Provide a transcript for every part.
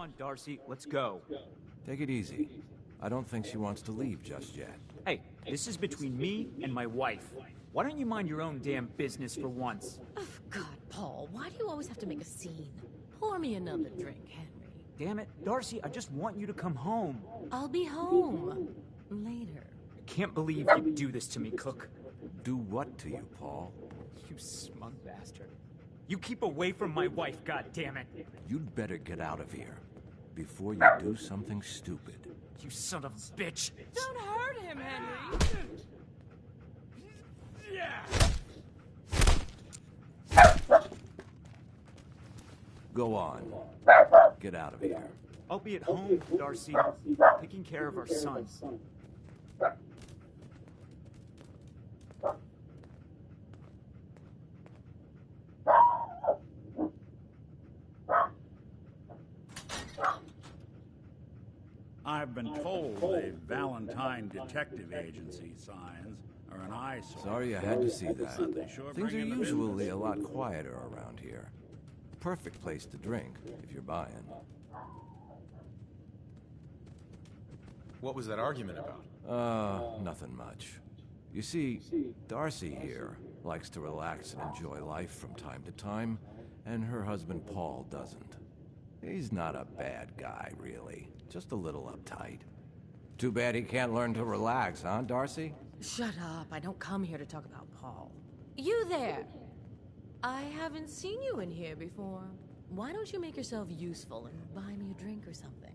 on, Darcy. Let's go. Take it easy. I don't think she wants to leave just yet. Hey, this is between me and my wife. Why don't you mind your own damn business for once? Oh, God, Paul, why do you always have to make a scene? Pour me another drink, Henry. Damn it, Darcy, I just want you to come home. I'll be home. Later. I can't believe you do this to me, Cook. Do what to you, Paul? You smug bastard. You keep away from my wife, goddammit. You'd better get out of here before you do something stupid. You son of a bitch. Don't hurt him, Henry! Go on. Get out of here. I'll be at home, Darcy, taking care of our son. I've been told the Valentine Detective Agency signs are an eyesore. Sorry I had to see that. But they sure Things are bring in the usually business. a lot quieter around here. Perfect place to drink, if you're buying. What was that argument about? Nothing much. You see, Darcy here likes to relax and enjoy life from time to time, and her husband Paul doesn't. He's not a bad guy, really. Just a little uptight. Too bad he can't learn to relax, huh, Darcy? Shut up. I don't come here to talk about Paul. You there! I haven't seen you in here before. Why don't you make yourself useful and buy me a drink or something?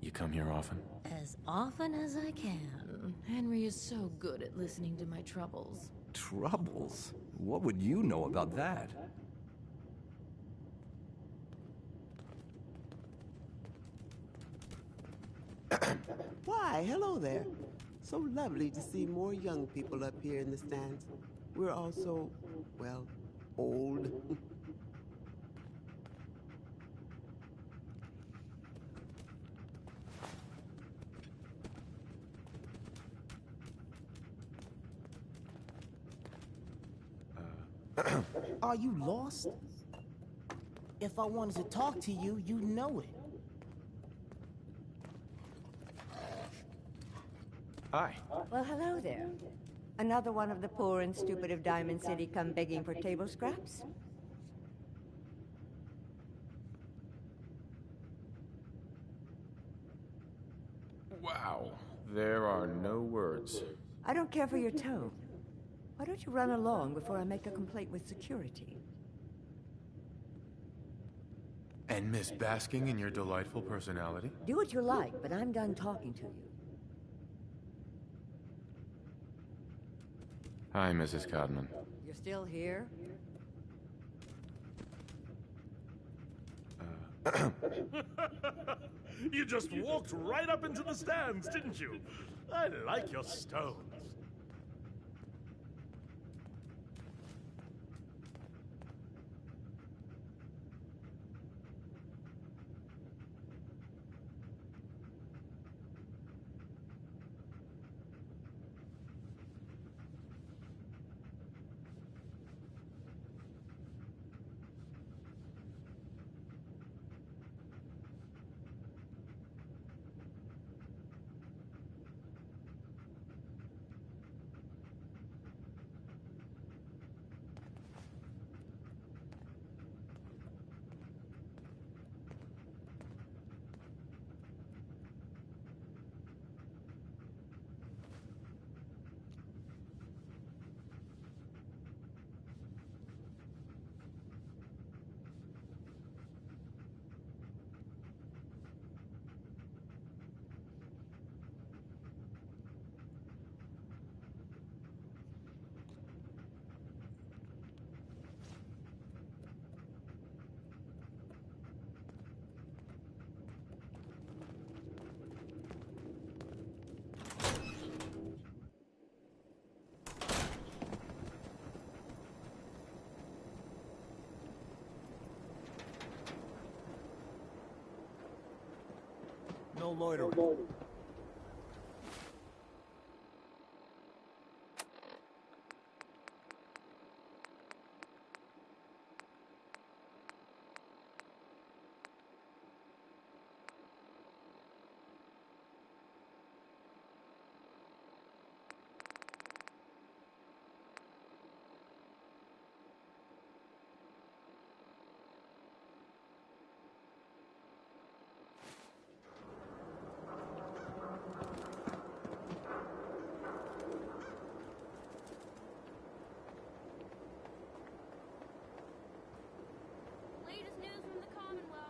You come here often? As often as I can. Henry is so good at listening to my troubles. Troubles? What would you know about that? Why, hello there. So lovely to see more young people up here in the stands. We're all so, well, old. Are you lost? If I wanted to talk to you, you know it. Hi. Well, hello there. Another one of the poor and stupid of Diamond City come begging for table scraps? Wow. There are no words. I don't care for your tone. Why don't you run along before I make a complaint with security? And Miss basking in your delightful personality? Do what you like, but I'm done talking to you. Hi, Mrs. Codman. You're still here? You just walked right up into the stands, didn't you? I like your stones. No loitering. Latest news from the Commonwealth.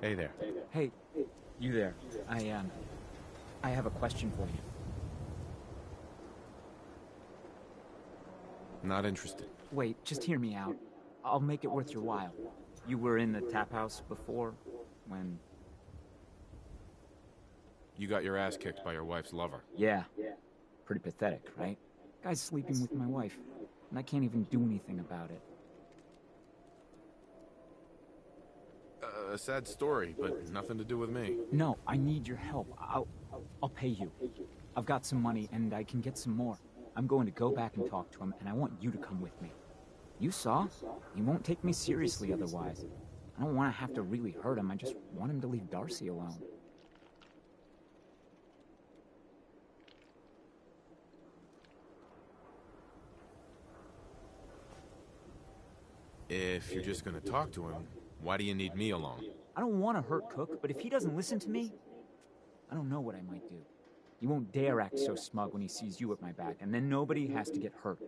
Hey there. Hey, you there. I have a question for you. Not interested. Wait, just hear me out. I'll make it worth your while. You were in the tap house before, when... You got your ass kicked by your wife's lover. Yeah. Pretty pathetic, right? Guy's sleeping with my wife, and I can't even do anything about it. A sad story, but nothing to do with me. No, I need your help. I'll pay you. I've got some money, and I can get some more. I'm going to go back and talk to him, and I want you to come with me. You saw? He won't take me seriously otherwise. I don't want to have to really hurt him. I just want him to leave Darcy alone. If you're just gonna talk to him, why do you need me along? I don't want to hurt Cook, but if he doesn't listen to me, I don't know what I might do. He won't dare act so smug when he sees you at my back, and then nobody has to get hurt.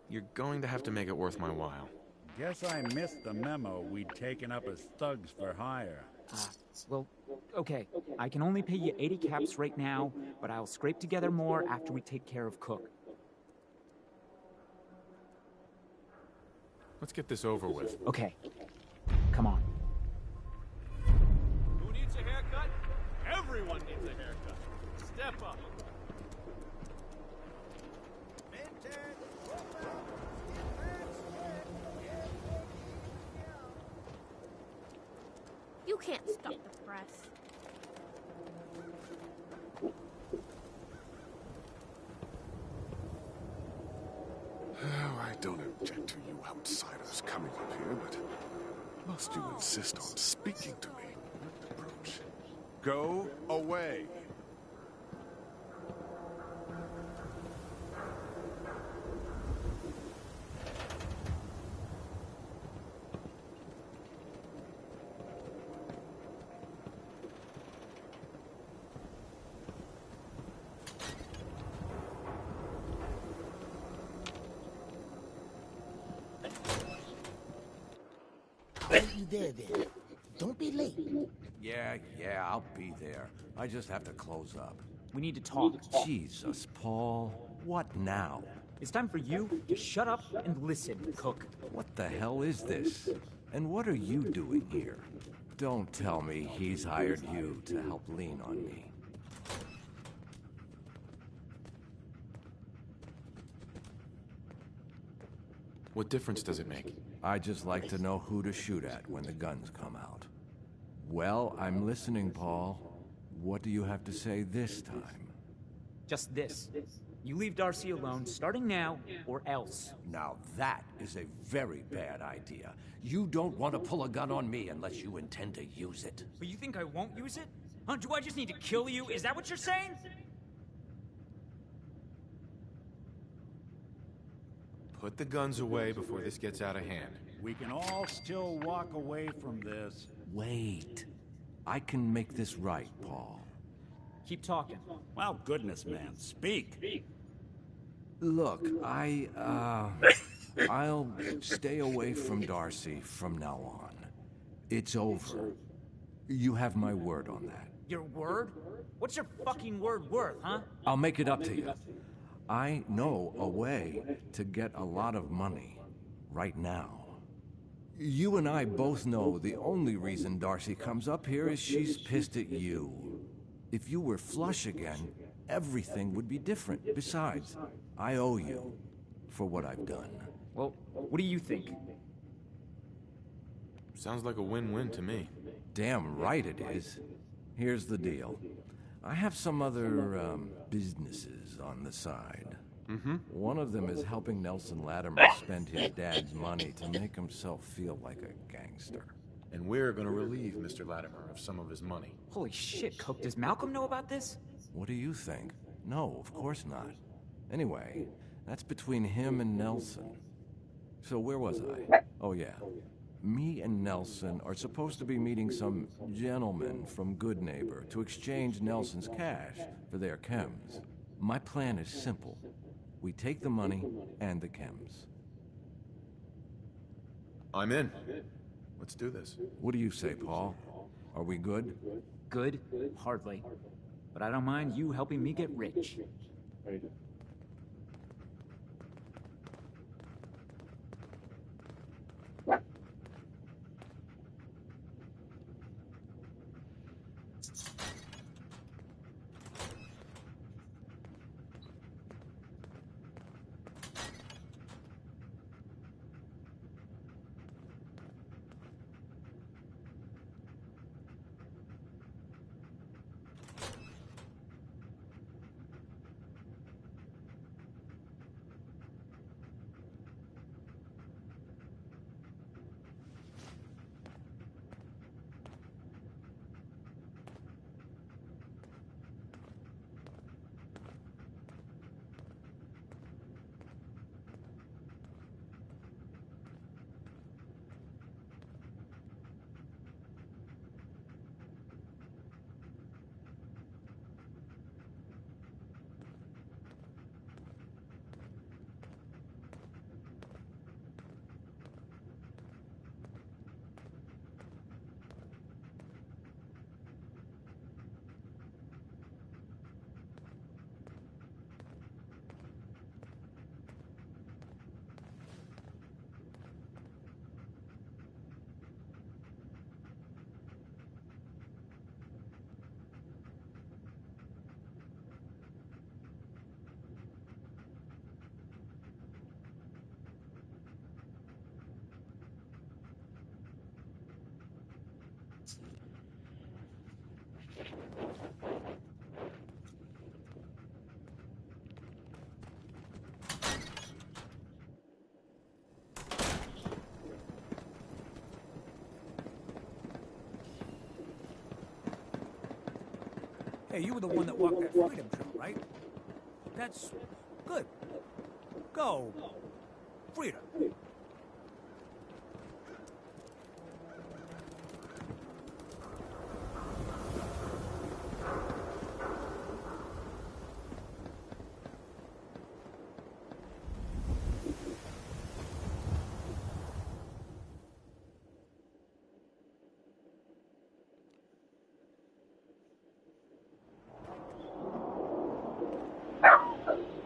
You're going to have to make it worth my while. Guess I missed the memo we'd taken up as thugs for hire. Well, okay. I can only pay you 80 caps right now, but I'll scrape together more after we take care of Cook. Let's get this over with. Okay. Come on. Who needs a haircut? Everyone needs a haircut. Step up. You can't stop the press. Oh, I don't object to you outsiders coming up here, but must you insist on speaking to me? Approach. Go away. Are you there then? Don't be late. Yeah, I'll be there. I just have to close up. We need to talk. Jesus, Paul. What now? It's time for you to shut up and listen, Cook. What the hell is this? And what are you doing here? Don't tell me he's hired you to help lean on me. What difference does it make? I just like to know who to shoot at when the guns come out. Well, I'm listening, Paul. What do you have to say this time? Just this. You leave Darcy alone, starting now, or else. Now that is a very bad idea. You don't want to pull a gun on me unless you intend to use it. But you think I won't use it? Huh? Do I just need to kill you? Is that what you're saying? Put the guns away before this gets out of hand. We can all still walk away from this. Wait. I can make this right, Paul. Keep talking. Well, goodness, man, speak. Look, I'll stay away from Darcy from now on. It's over. You have my word on that. Your word? What's your fucking word worth, huh? I'll make it up to you. I know a way to get a lot of money. Right now. You and I both know the only reason Darcy comes up here is she's pissed at you. If you were flush again, everything would be different. Besides, I owe you for what I've done. Well, what do you think? Sounds like a win-win to me. Damn right it is. Here's the deal. I have some other, businesses on the side. One of them is helping Nelson Latimer spend his dad's money to make himself feel like a gangster. And we're gonna relieve Mr. Latimer of some of his money. Holy shit, Cook. Does Malcolm know about this? What do you think? No, of course not. Anyway, that's between him and Nelson. So where was I? Oh yeah. Me and Nelson are supposed to be meeting some gentleman from Good Neighbor to exchange Nelson's cash for their chems. My plan is simple. We take the money and the chems. I'm in. Let's do this. What do you say, Paul? Are we good? Good? Hardly. But I don't mind you helping me get rich. Hey, you were the one that walked that freedom trail, right? That's good. Go. Freedom.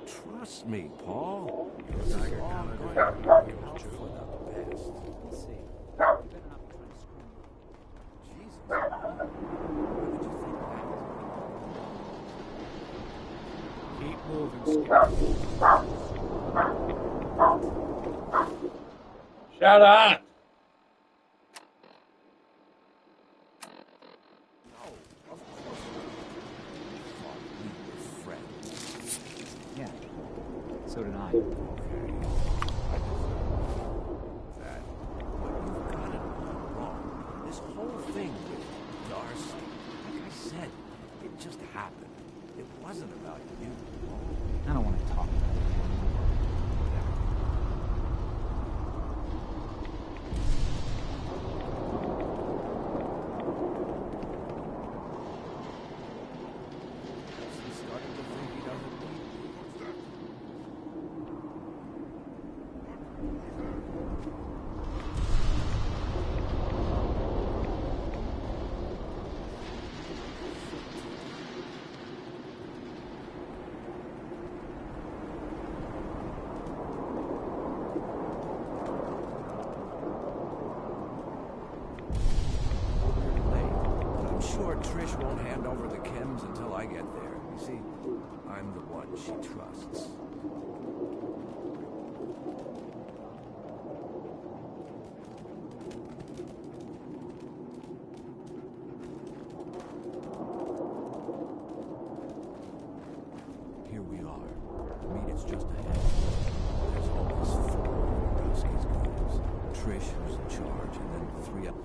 Trust me, Paul. This is all going to be helpful without the past. We'll see. You better not be trying to screw me. Jesus. Why would you think that? Keep moving, Skip. Shut up! So did I. Okay. I deserve that. But you've got it all wrong. This whole thing with Darcy, like I said, it just happened. It wasn't about you. I don't want to talk about it. He's starting to think he doesn't need you. hand over the chems until I get there. You see, I'm the one she trusts. Here we are. The meet is just ahead. There's always 4 of Rowski's goons. Trish, who's in charge, and then 3 up.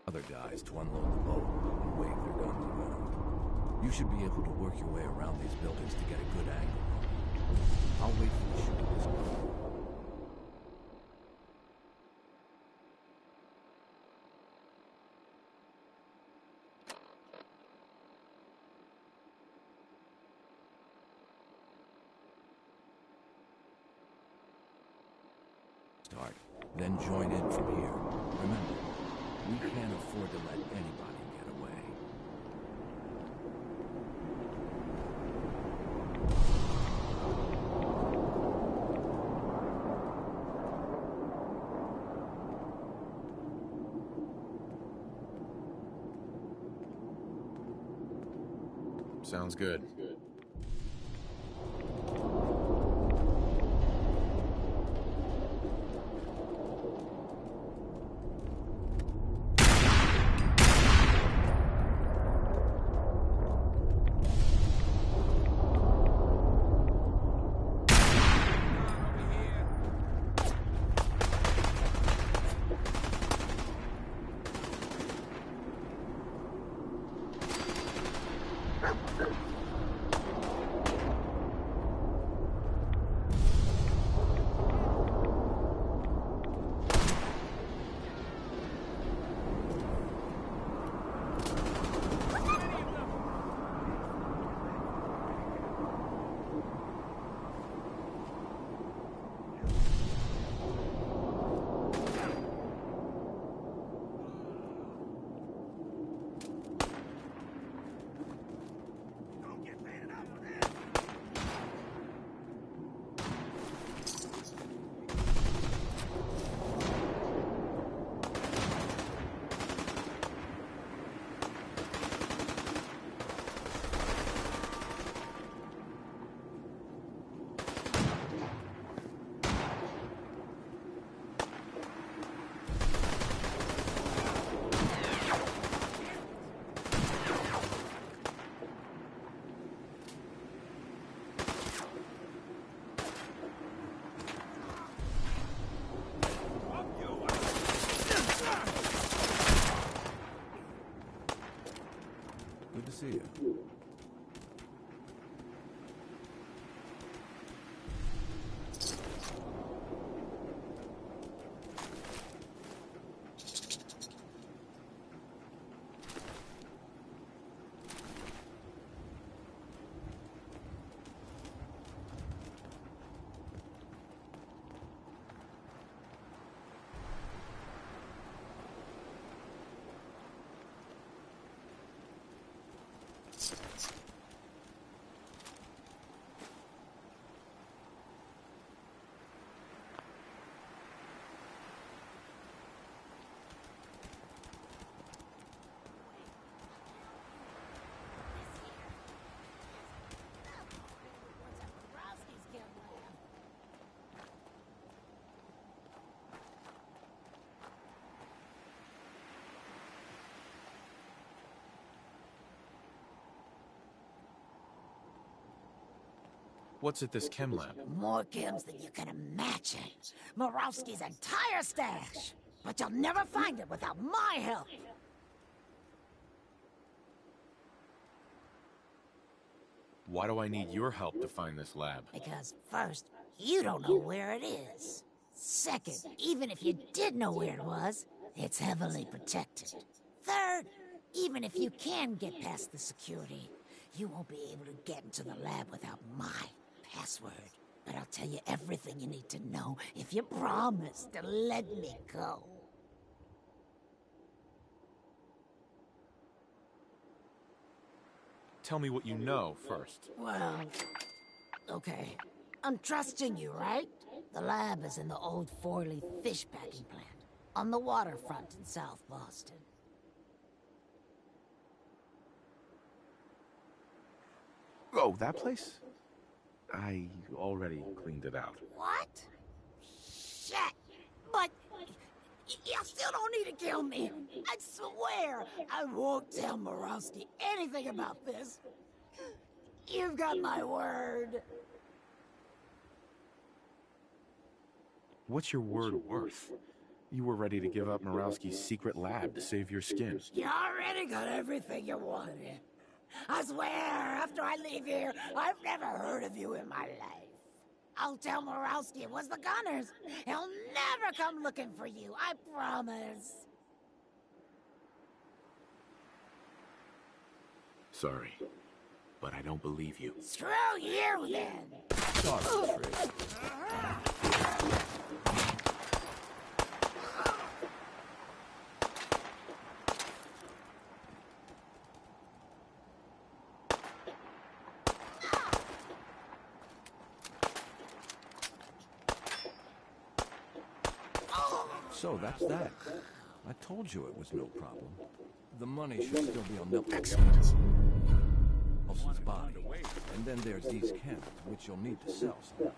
Other guys to unload the boat and wave their guns around. You should be able to work your way around these buildings to get a good angle. I'll wait for the shooting this time. Start, then join in from here. Remember, we can't afford to let anybody get away. Sounds good. Good to see you. What's at this chem lab? More chems than you can imagine. Morawski's entire stash. But you'll never find it without my help. Why do I need your help to find this lab? Because first, you don't know where it is. Second, even if you did know where it was, it's heavily protected. Third, even if you can get past the security, you won't be able to get into the lab without my password, but I'll tell you everything you need to know if you promise to let me go. Tell me what you know first. Well, okay. I'm trusting you, right? The lab is in the old Forley fish packing plant, on the waterfront in South Boston. Oh, that place? I already cleaned it out. What? Shit! But you still don't need to kill me. I swear I won't tell Morowski anything about this. You've got my word. What's your word worth? You were ready to give up Morowski's secret lab to save your skin. You already got everything you wanted. I swear, after I leave here, I've never heard of you in my life. I'll tell Morowski it was the Gunners. He'll never come looking for you, I promise. Sorry, but I don't believe you. Screw you, then! Sorry, Trish. So that's that. I told you it was no problem. The money should still be on Nelson's body. And then there's these chems, which you'll need to sell somehow.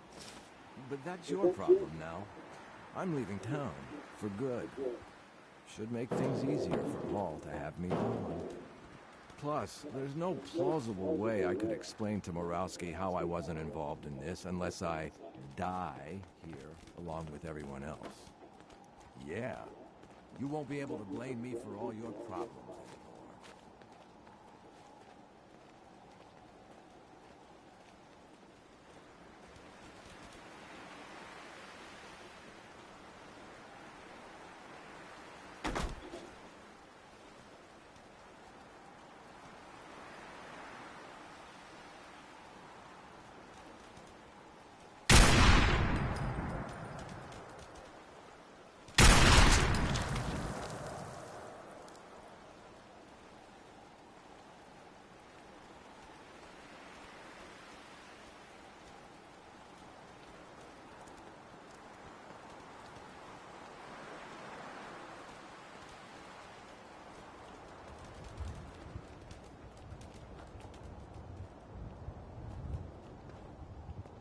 But that's your problem now. I'm leaving town. For good. Should make things easier for Paul to have me on. Plus, there's no plausible way I could explain to Morowski how I wasn't involved in this unless I die here along with everyone else. Yeah, you won't be able to blame me for all your problems anymore.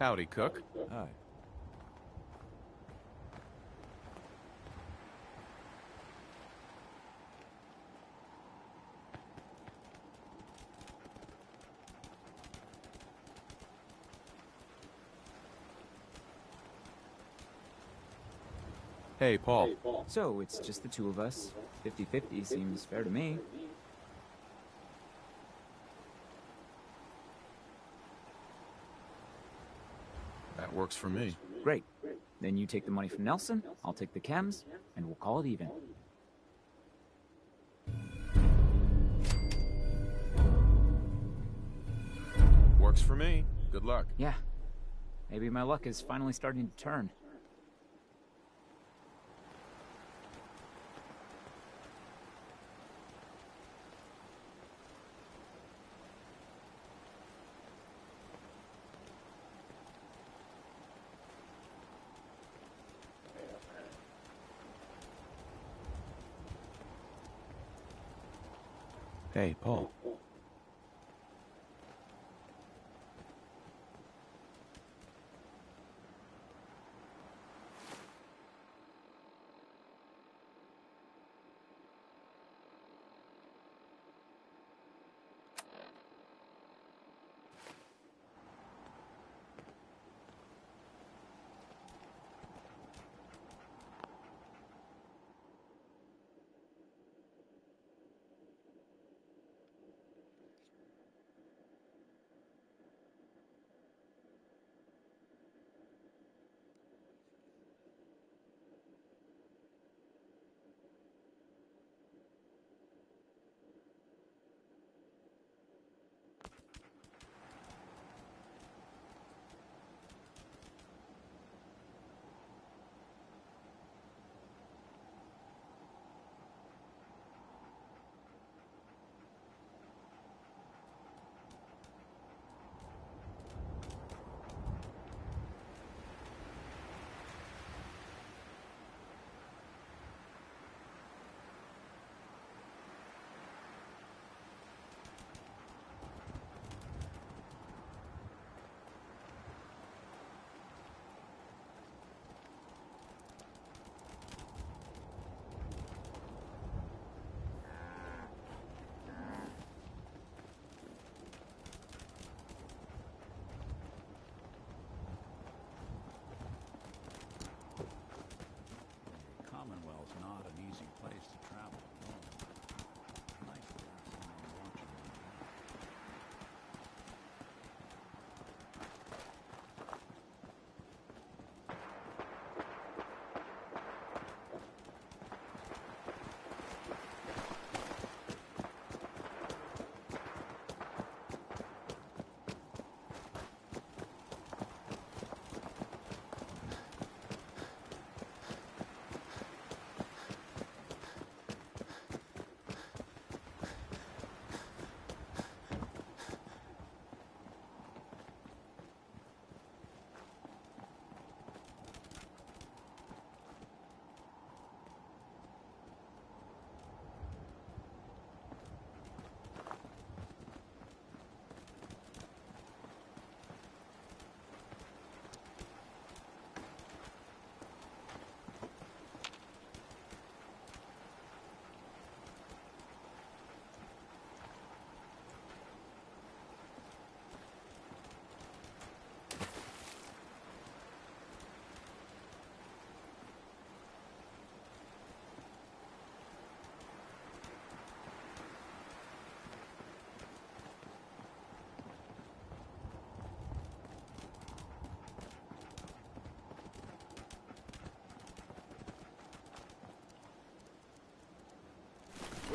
Howdy, Cook. Hi. Hey, Paul. So, it's just the two of us. 50-50 seems fair to me. That works for me. Great. Then you take the money from Nelson, I'll take the chems, and we'll call it even. Works for me. Good luck. Yeah. Maybe my luck is finally starting to turn. Hey, Paul.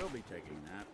We'll be taking that.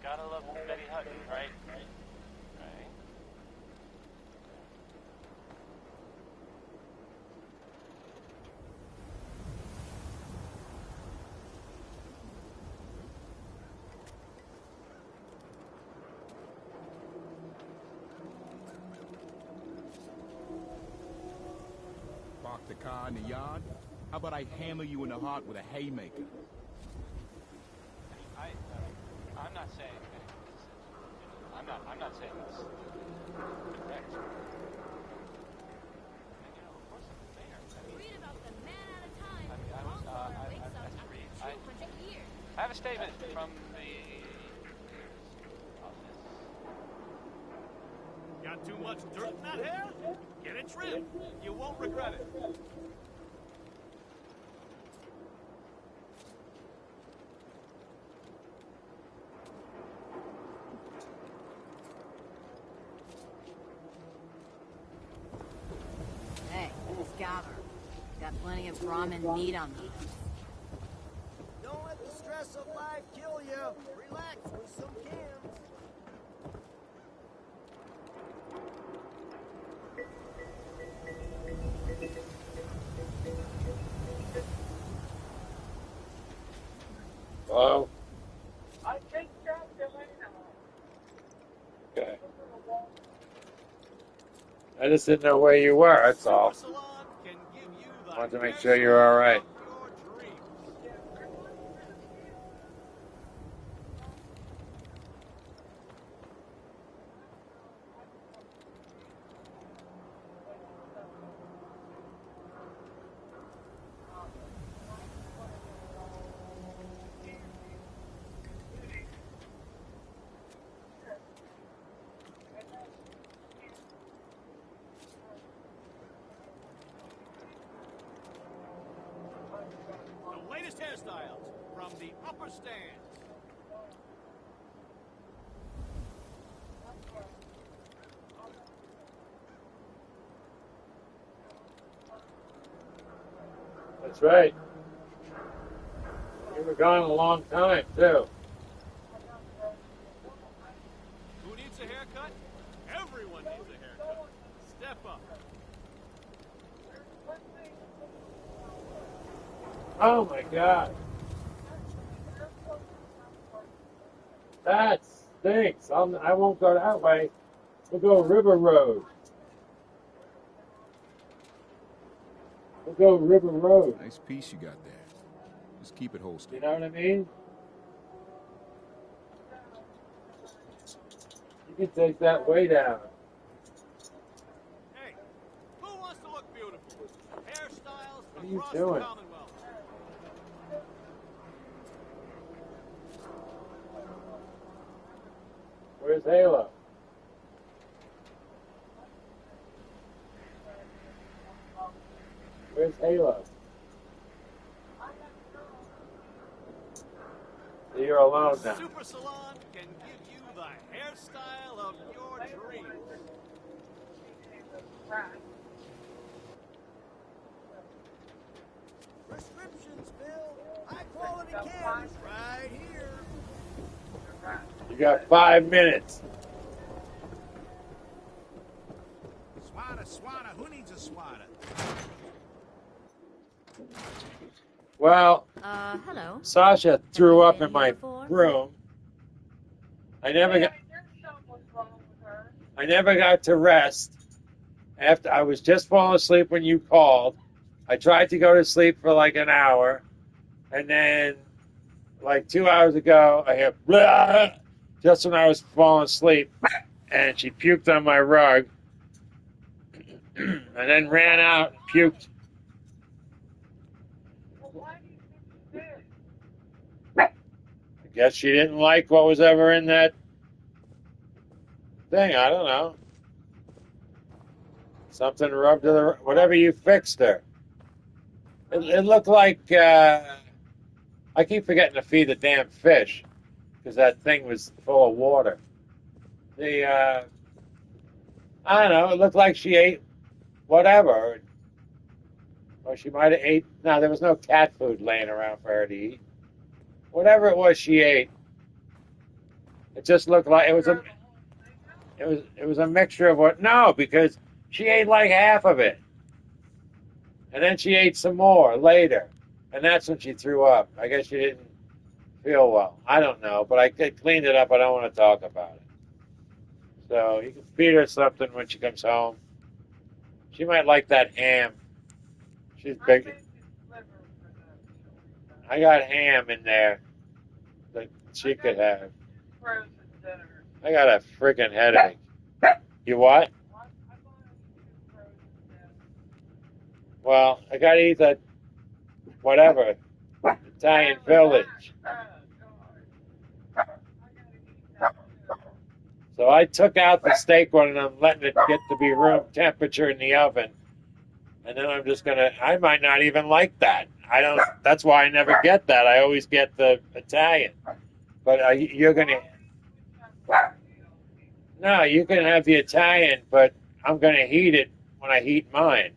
Gotta love Betty Hutton, right? Right. Park the car in the yard? How about I hammer you in the heart with a haymaker? I'm not saying I'm not saying this. Correct. And of course I'm there. Read about the man at a time. I have a statement from the office. Got too much dirt in that hair? Get it trimmed. You won't regret it. Hey, Scaver. Got plenty of ramen meat on me. Don't let the stress of life kill you. Relax with some cans. Hello? Okay. I just didn't know where you were, that's all. Wanted to make sure you're alright. The latest hairstyles from the upper stands. That's right. You were gone a long time, too. Who needs a haircut? Everyone needs a haircut. Step up. Oh my God. That stinks. I won't go that way. We'll go River Road. We'll go River Road. Nice piece you got there. Just keep it holstered. You know what I mean? You can take that way down. Hey, who wants to look beautiful? Hairstyles What are you across the doing? Commonwealth. Where's Halo? Where's Halo? So you're alone now. Super Salon can give you the hairstyle of your dreams. Prescriptions, Bill. High quality cans right here. You got 5 minutes. Swatter. Who needs a swatter? Well, hello. Sasha threw up in my room. I never got to rest. After I was just falling asleep when you called. I tried to go to sleep for like an hour, and then like 2 hours ago, I hear blah, just when I was falling asleep, and she puked on my rug, and then ran out and puked. I guess she didn't like what was ever in that thing. I don't know. Something rubbed her, whatever you fixed her. It looked like, I keep forgetting to feed the damn fish, because that thing was full of water. I don't know, it looked like she ate whatever. Or she might have ate, no, there was no cat food laying around for her to eat. Whatever it was she ate, it just looked like, it was a mixture of what, no, because she ate like half of it. And then she ate some more later. And that's when she threw up. I guess she didn't feel well. I don't know, but I cleaned it up. I don't want to talk about it. So you can feed her something when she comes home. She might like that ham. She's big. I got ham in there that she could have. I got a freaking headache. You what? Well, I got to eat that, whatever, Italian Village. So I took out the steak one and I'm letting it get to be room temperature in the oven. And then I'm just going to, I might not even like that. That's why I never get that. I always get the Italian. But you're going to, no, you can have the Italian, but I'm going to heat it when I heat mine.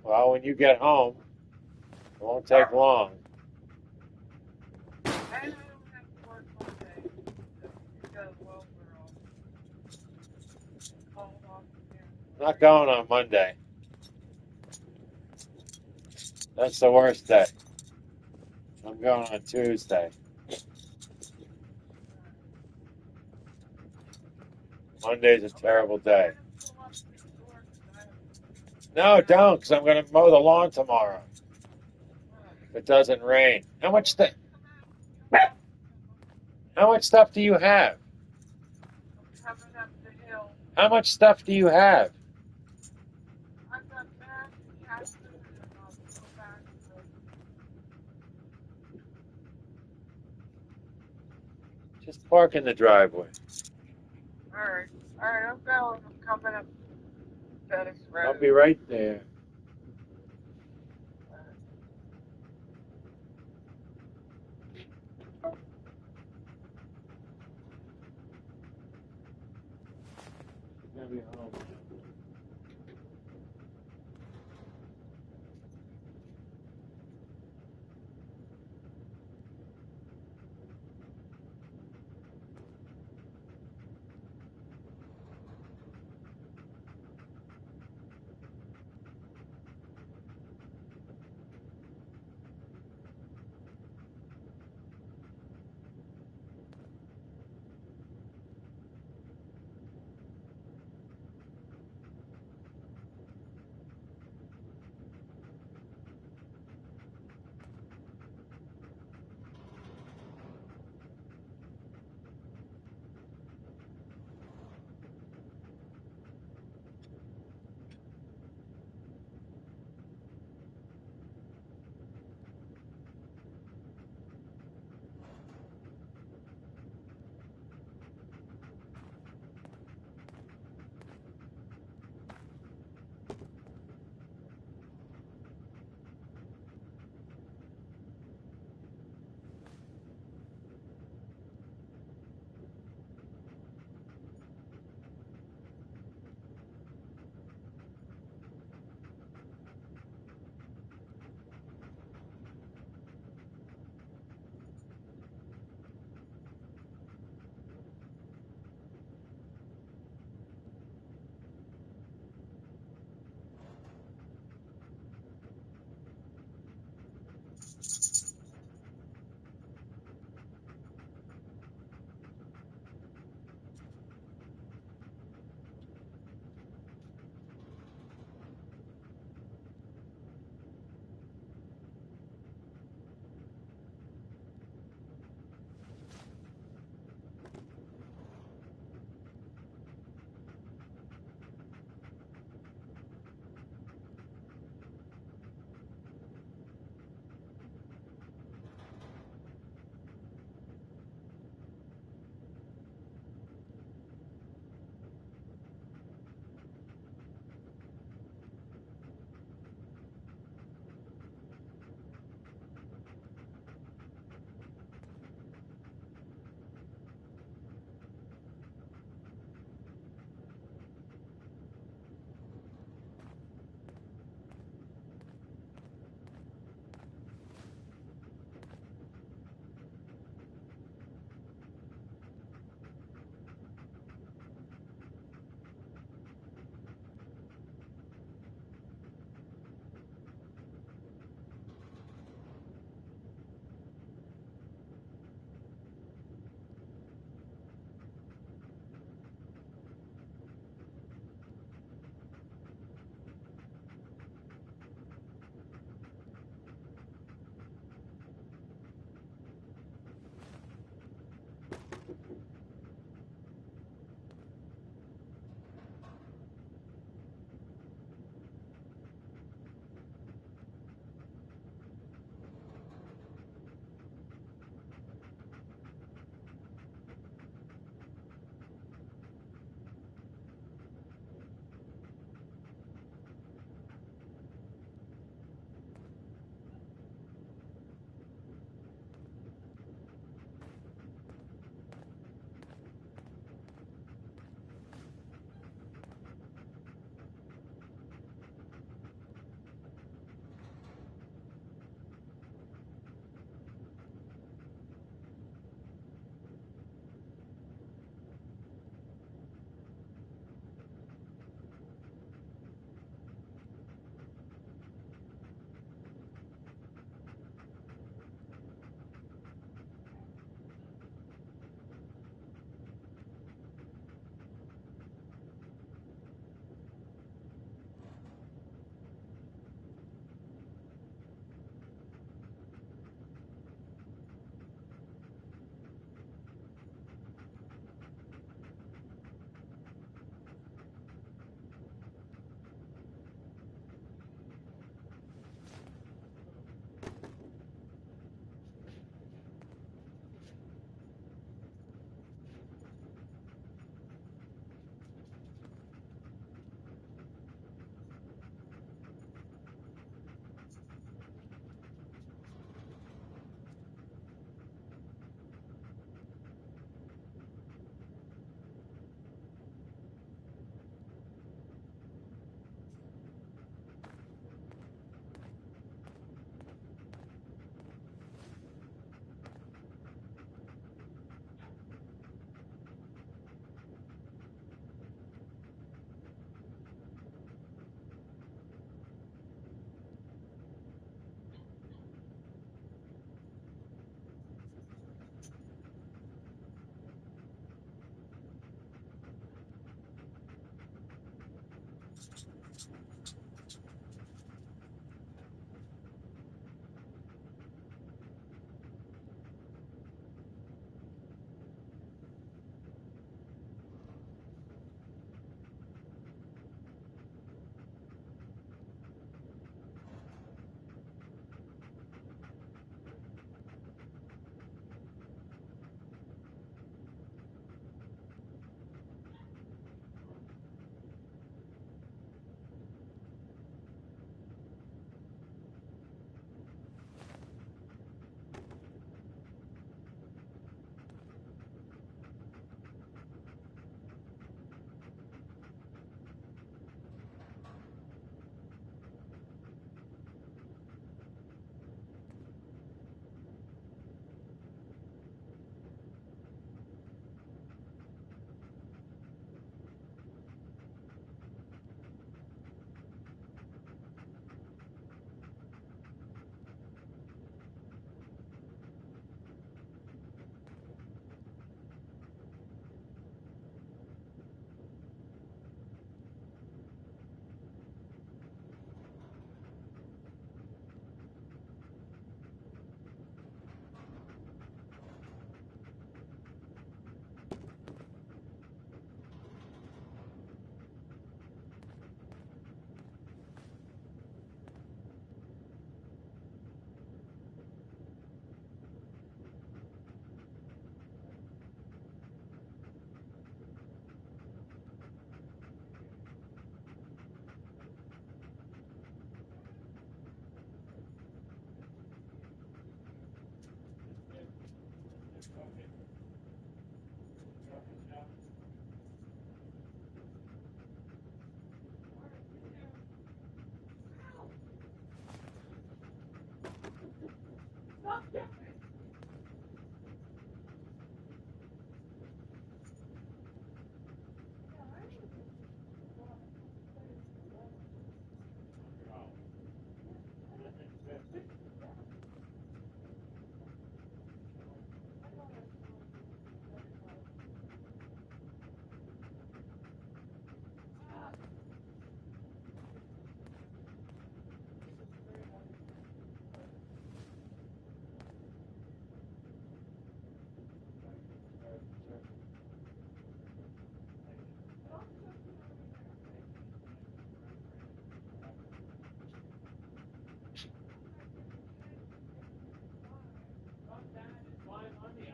Well, when you get home, it won't take long. I'm not going on Monday. That's the worst day. I'm going on Tuesday. Monday's a terrible day. No, don't, because I'm going to mow the lawn tomorrow. If it doesn't rain. How much stuff do you have? How much stuff do you have? Just park in the driveway. Alright, I'm going. I'm coming up Dennis Road. I'll be right there. I'll be home.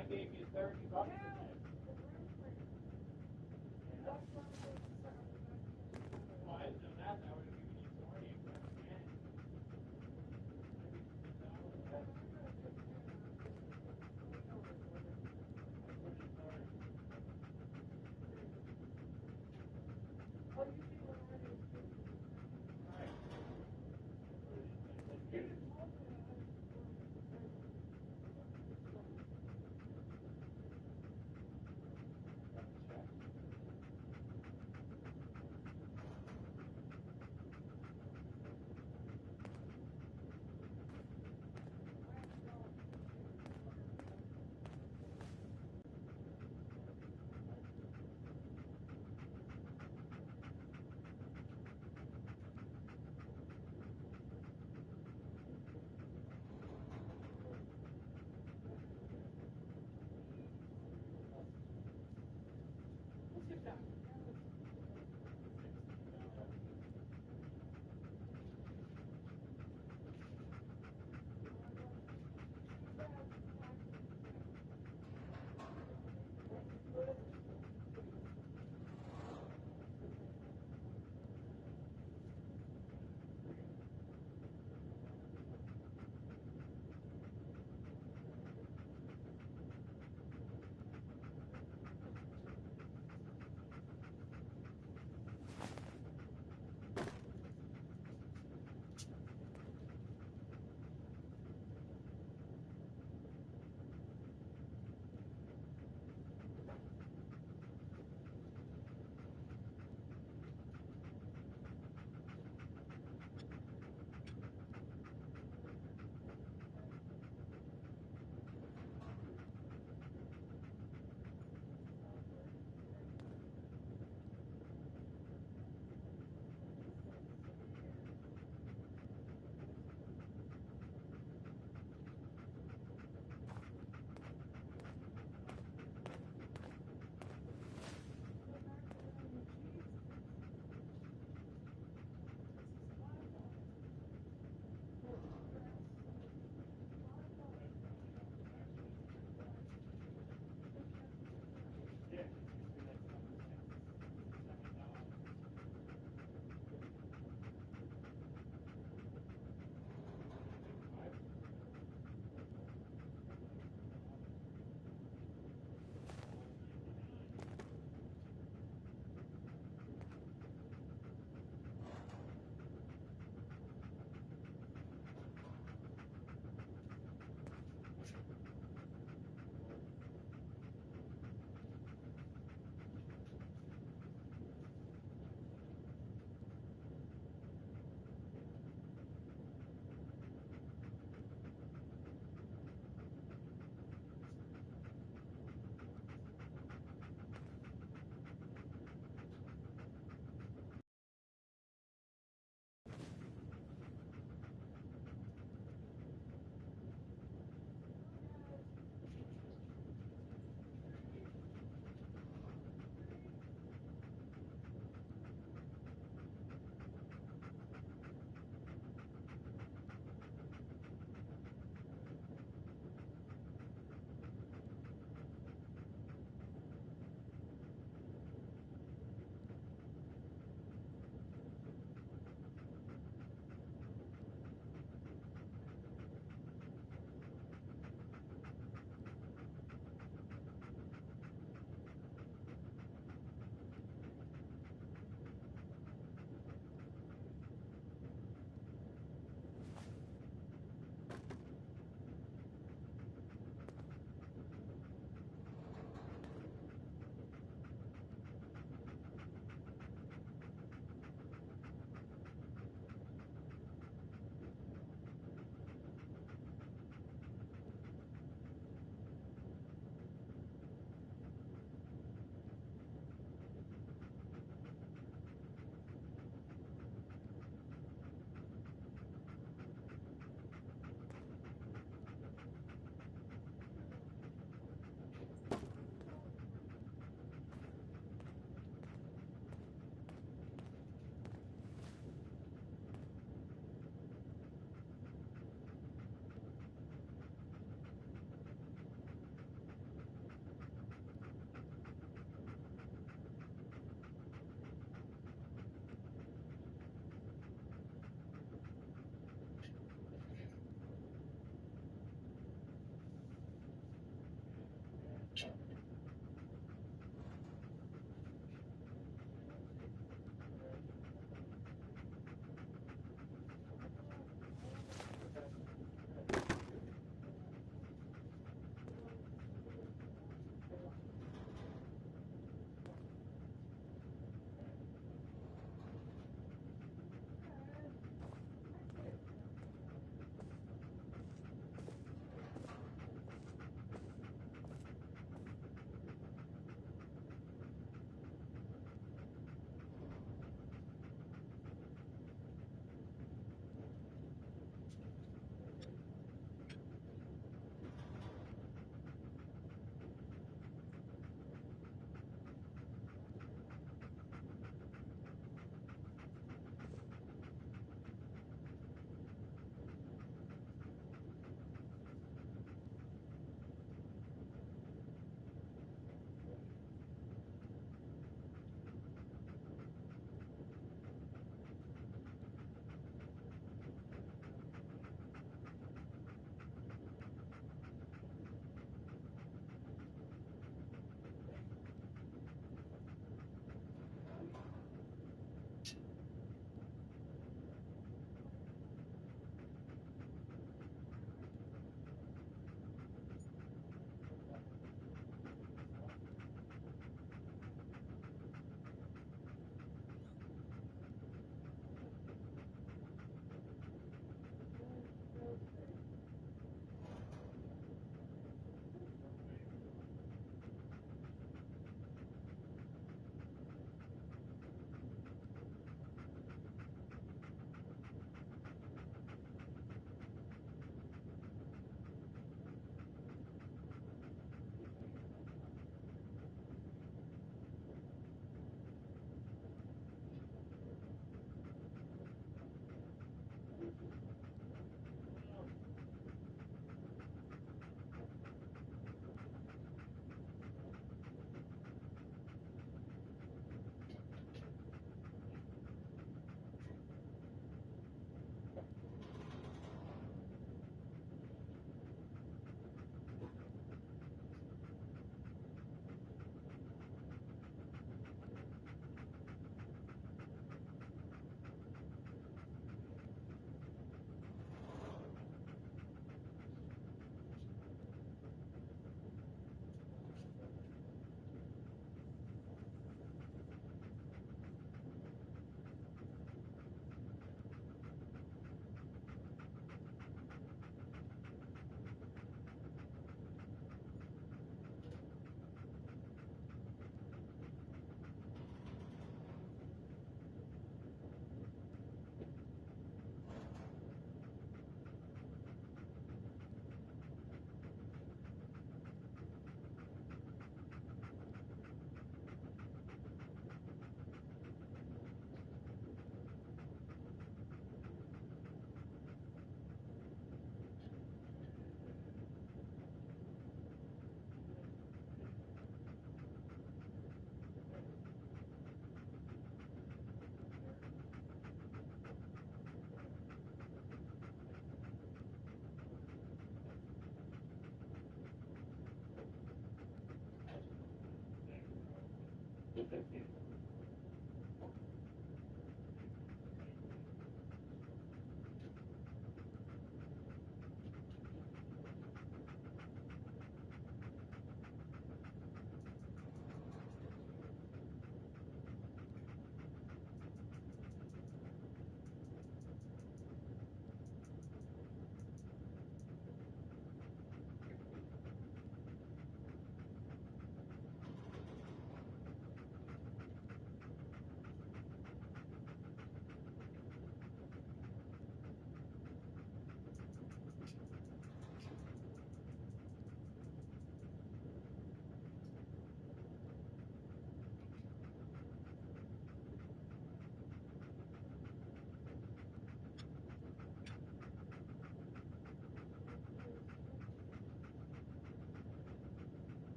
I gave you $30.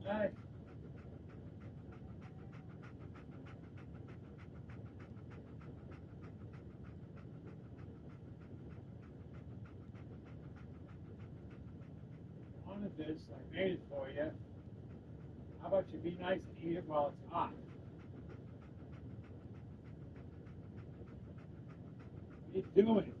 Hey. Wanted this, I made it for you. How about you be nice and eat it while it's hot? What are you doing?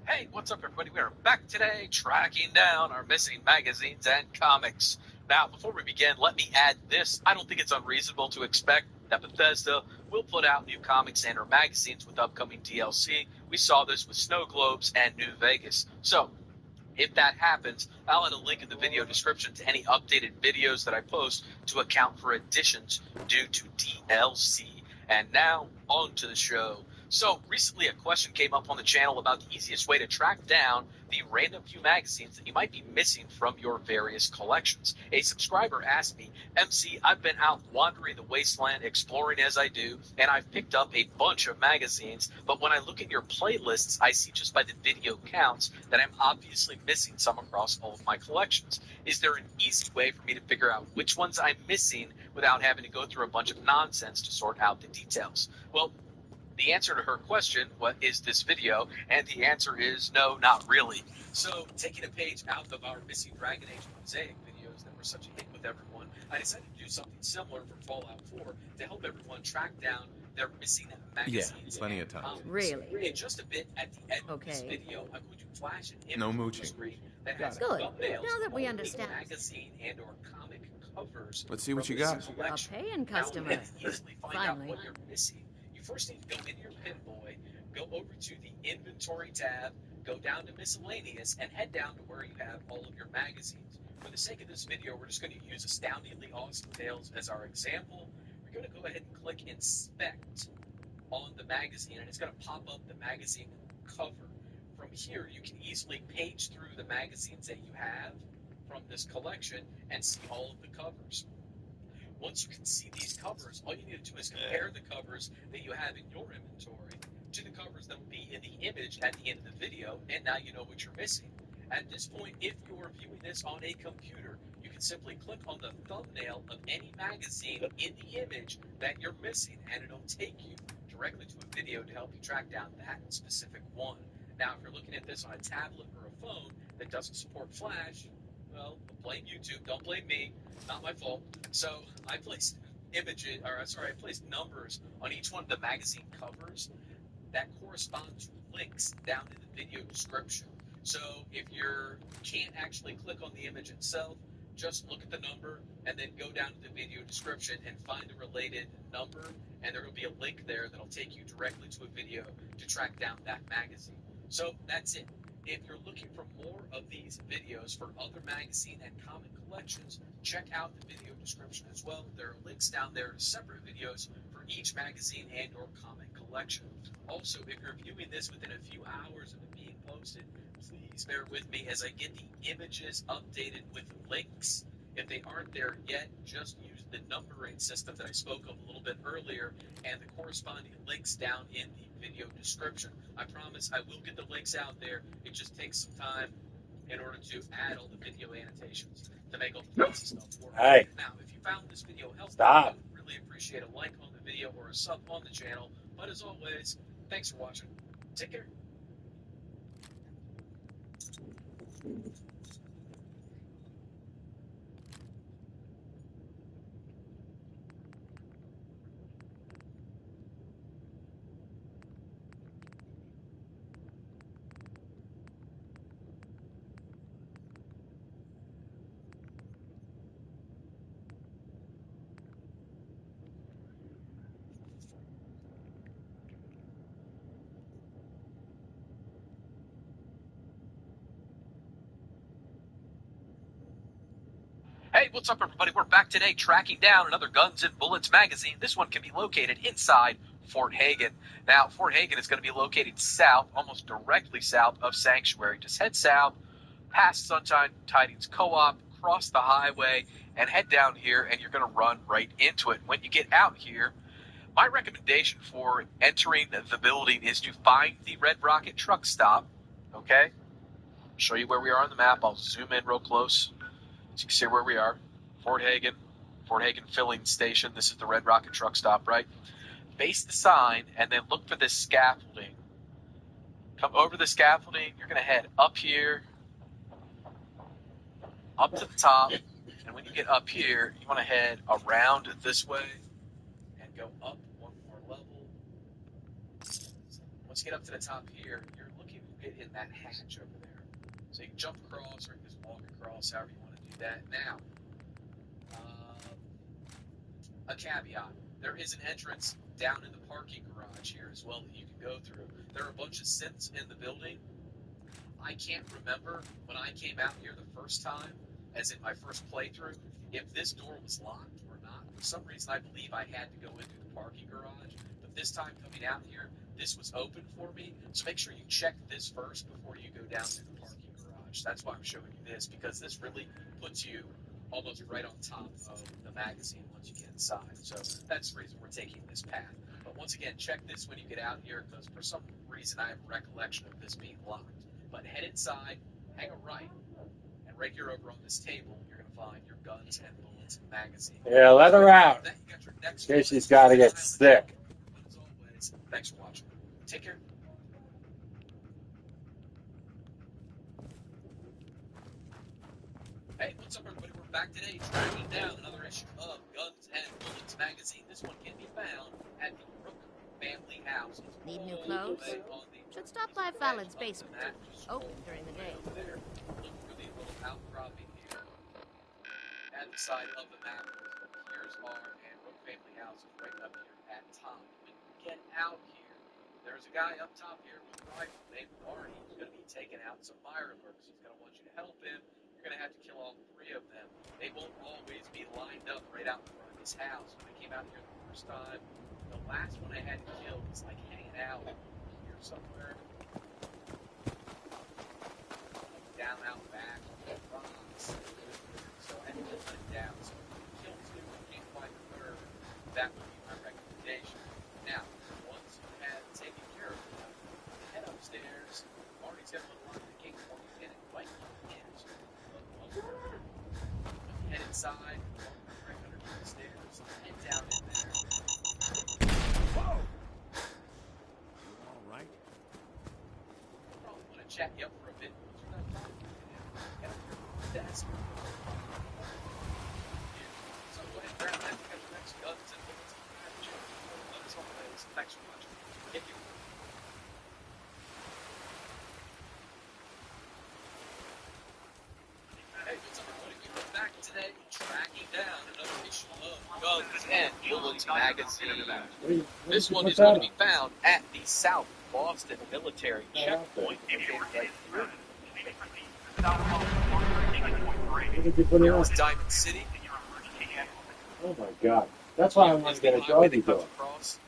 Hey, what's up, everybody? We are back today tracking down our missing magazines and comics. Now, before we begin, let me add this. I don't think it's unreasonable to expect that Bethesda will put out new comics and or magazines with upcoming DLC. We saw this with Snow Globes and New Vegas. So, if that happens, I'll add a link in the video description to any updated videos that I post to account for additions due to DLC. And now, on to the show. So, recently a question came up on the channel about the easiest way to track down the random few magazines that you might be missing from your various collections. A subscriber asked me, MC, I've been out wandering the wasteland, exploring as I do, and I've picked up a bunch of magazines, but when I look at your playlists, I see just by the video counts that I'm obviously missing some across all of my collections. Is there an easy way for me to figure out which ones I'm missing without having to go through a bunch of nonsense to sort out the details? Well, the answer to her question, what is this video? And the answer is no, not really. So, taking a page out of our Missing Dragon Age Mosaic videos that were such a hit with everyone, I decided to do something similar for Fallout 4 to help everyone track down their missing magazines. Yeah, plenty of time. Really? In just a bit at the end of this video, I'm going to flash an image No on the mooching. screen that has Good. thumbnails Now that we of understand. magazine and or comic covers. Let's see what from you got. this A collection. paying Now, customer. you can easily find out Finally. what you're missing. You first need to go into your Pinboy, go over to the Inventory tab, go down to Miscellaneous, and head down to where you have all of your magazines. For the sake of this video, we're just going to use Astoundingly Awesome Tales as our example. We're going to go ahead and click Inspect on the magazine, and it's going to pop up the magazine cover. From here, you can easily page through the magazines that you have from this collection and see all of the covers. Once you can see these covers, all you need to do is compare the covers that you have in your inventory to the covers that will be in the image at the end of the video, and now you know what you're missing. At this point, if you're viewing this on a computer, you can simply click on the thumbnail of any magazine in the image that you're missing, and it'll take you directly to a video to help you track down that specific one. Now, if you're looking at this on a tablet or a phone that doesn't support Flash, well, blame YouTube, don't blame me, not my fault. So I placed I placed numbers on each one of the magazine covers that correspond to links down in the video description. So if you can't actually click on the image itself, just look at the number and then go down to the video description and find a related number, and there will be a link there that'll take you directly to a video to track down that magazine. So that's it. If you're looking for more of these videos for other magazine and comic collections, check out the video description as well. There are links down there to separate videos for each magazine and or comic collection. Also, if you're viewing this within a few hours of it being posted, please bear with me as I get the images updated with links. If they aren't there yet, just use the numbering system that I spoke of a little bit earlier and the corresponding links down in the video description. I promise I will get the links out there. It just takes some time in order to add all the video annotations to make all the fancy stuff work. Hey. Now, if you found this video helpful, Stop. I would really appreciate a like on the video or a sub on the channel. But as always, thanks for watching. Take care. Hey, what's up, everybody? We're back today tracking down another Guns and Bullets magazine. This one can be located inside Fort Hagen. Now, Fort Hagen is going to be located south, almost directly south of Sanctuary. Just head south, past Sunshine Tidings Co-op, cross the highway, and head down here, and you're going to run right into it. When you get out here, my recommendation for entering the building is to find the Red Rocket truck stop, okay? I'll show you where we are on the map. I'll zoom in real close. So you can see where we are, Fort Hagen filling station. This is the Red Rocket truck stop, right? Face the sign and then look for this scaffolding. Come over the scaffolding. You're going to head up here, up to the top. And when you get up here, you want to head around this way and go up one more level. Once you get up to the top here, you're looking to get in that hatch over there. So you can jump across or you can just walk across, however you want to do that. Now, a caveat. There is an entrance down in the parking garage here as well that you can go through. There are a bunch of synths in the building. I can't remember when I came out here the first time, as in my first playthrough, if this door was locked or not. For some reason, I believe I had to go into the parking garage. But this time coming out here, this was open for me. So make sure you check this first before you go down to the parking garage. That's why I'm showing you this, because this really puts you almost right on top of the magazine once you get inside. So that's the reason we're taking this path. But once again, check this when you get out here, because for some reason I have a recollection of this being locked. But head inside, hang a right, and right here over on this table, you're going to find your Guns and Bullets magazine. Yeah, let her out. In case she's got to get sick. As always, thanks for watching. Take care. Hey, what's up, everybody? We're back today tracking down another issue of Guns and Bullets magazine. This one can be found at the Rook family house. Need new clothes? Should stop by Fallon's basement. Open during the day. There. Look for the little outcropping here at the side of the map. Here's our and Rook family house is right up here at top. When you get out here, there's a guy up top here with a rifle named Marty. He's going to be taking out some Mirelurks. He's going to want you to help him. You're going to have to kill all 3 of them. They won't always be lined up right out in front of his house. When I came out here the first time, the last one I had to kill was like hanging out here somewhere. Down out back on the rocks. So I had to let it down. So if you kill 2 and can't find the 3rd, that would be my recommendation. Now, once you have taken care of them, head upstairs. Marty's got a little line the gate for you in it, right in. Head inside, right underneath the stairs, head down in there. Whoa! All right. I'll probably want to chat you up for a bit once you're done talking. Head up here to the desk. So go ahead and grab that. You got your next Guns and Bullets. As always, thanks for watching. If you Hey, what's up, everybody? We're back today tracking down another issue of Guns and Bullets magazine. This one is going to be found at the South Boston Military Checkpoint. Here is Diamond City. Oh my God. That's why I want to get a doggy dog.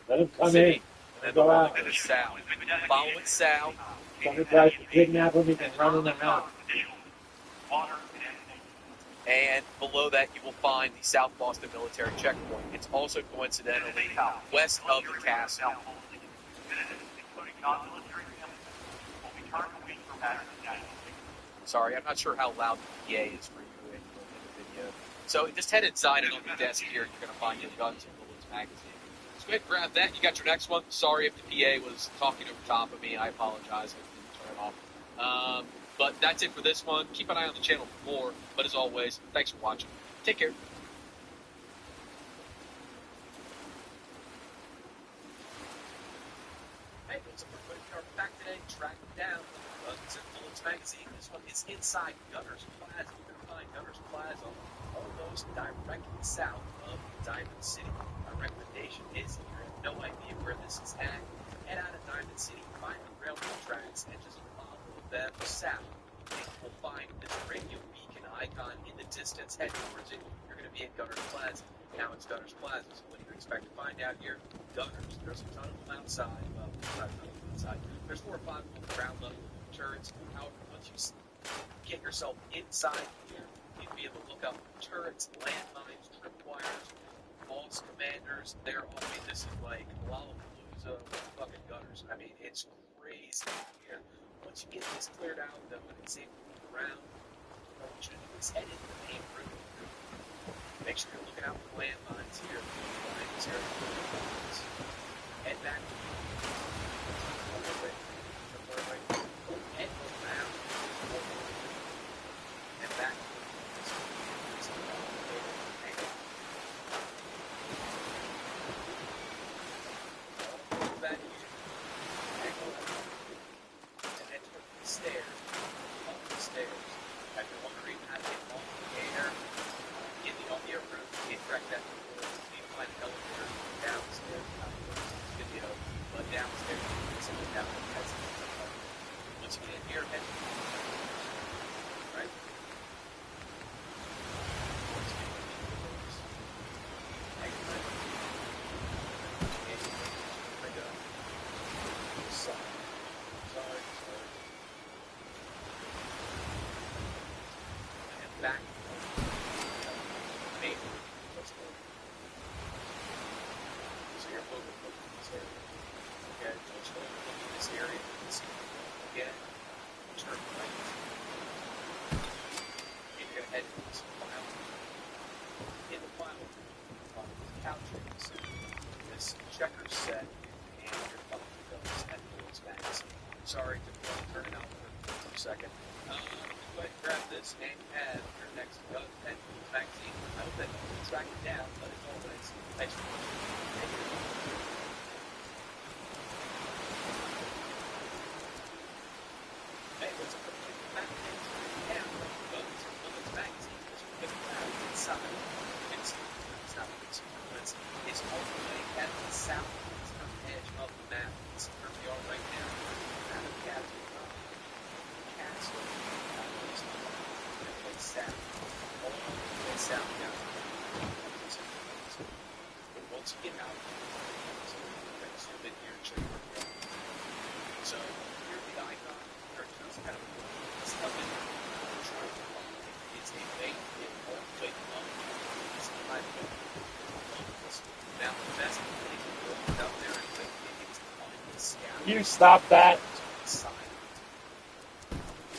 Let him come in and go out. South. Follow it south. Somebody tries to kidnap him, he can run in the house. And below that, you will find the South Boston Military Checkpoint. It's also coincidentally west of the castle. Sorry, I'm not sure how loud the PA is for you in the video. So just head inside, and on the desk here, you're going to find your Guns and Bullets magazine. So go ahead and grab that. You got your next one. Sorry if the PA was talking over top of me. I apologize. I didn't turn it off. But that's it for this one. Keep an eye on the channel for more. But as always, thanks for watching. Take care. Hey, what's up, everybody? We are back today, tracking down it's in Bullets Magazine. This one is inside Gunners Plaza. You're going to find Gunners Plaza almost directly south of Diamond City. My recommendation is, if you have no idea where this is at, head out of Diamond City, find the railroad tracks, and just follow them south. And you will find this radio beacon icon in the distance. Head towards it. You're going to be at Gunners Plaza. Now it's Gunners Plaza, so what do you expect to find out here? Gunners. There's a ton of them outside. Well, not a ton of them outside. There's 4 or 5 of them ground level turrets. However, once you get yourself inside here, you'll be able to look up turrets, landmines, tripwires, false commanders. They're all, I mean, this is like Lollapalooza with fucking Gunners. I mean, it's crazy here. Once you get this cleared out, though, and it's safe to move around, what you should do is head into the main room. Make sure you're looking out for landmines here. Head back. Head around. And back. Back here. And then to the stairs. Up the stairs. If you're wondering how to get on the air, in the audio room, you can correct that. You need to find an elevator downstairs. Video, but downstairs, it's down the heads. Once you get in here, head right. Once you get in doors, exit. Right up. Sorry. And back. So you're overlooking this area. Okay, once you overlook this area, you can see again, turn right. And you're going to head into this file. In the file, on the couches, this checker set, and your fucking bills at Bullets Magazine. Sorry to turn it out for a second. Go ahead and grab this and have your next gun at Bullets Magazine. I hope that you can track it down, but as always, thanks for watching. Hey, what's up? Back down. Guns and Bullets Magazine. This will get around inside. It's not a big sequence. It's all the way at the southeastern edge of the map. This is where we are right now. Out of Castle. South. All the way south now. But once you get out, so we're going to zoom in here and show you where we are. So here's the icon. It's kind of stuff in there. It's a bait. It won't wait long. It's a high bait. Now, the best thing to go out there and wait is to find the scout. You stop that.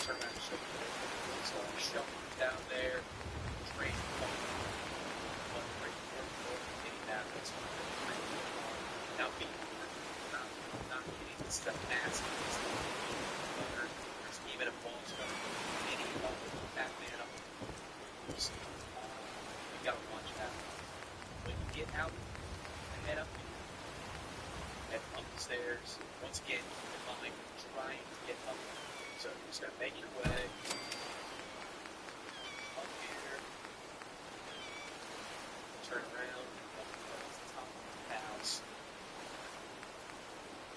Turn around and show you. So show down there, train now being not getting this stuff massive. There's even a false mini Batman up. You gotta watch that. When you get out, head up the stairs. Once again, keep in mind trying to get up. So you're just gonna make your way. Turn around, up to the top of the house.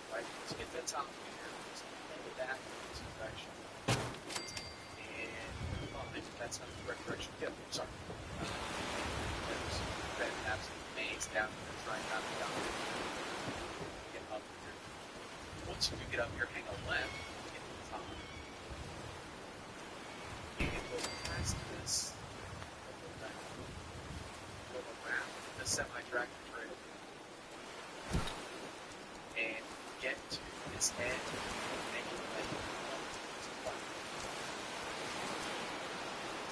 Right, let's get to the top here. Let's head back in this direction. And that's not the correct direction. Yeah, sorry. There's red absolute maze down here. Try not to down. Get up here. Once you get up here, hang a left, get to the top. And go past this. Go around the semi-tractor trail and get to this edge and make it like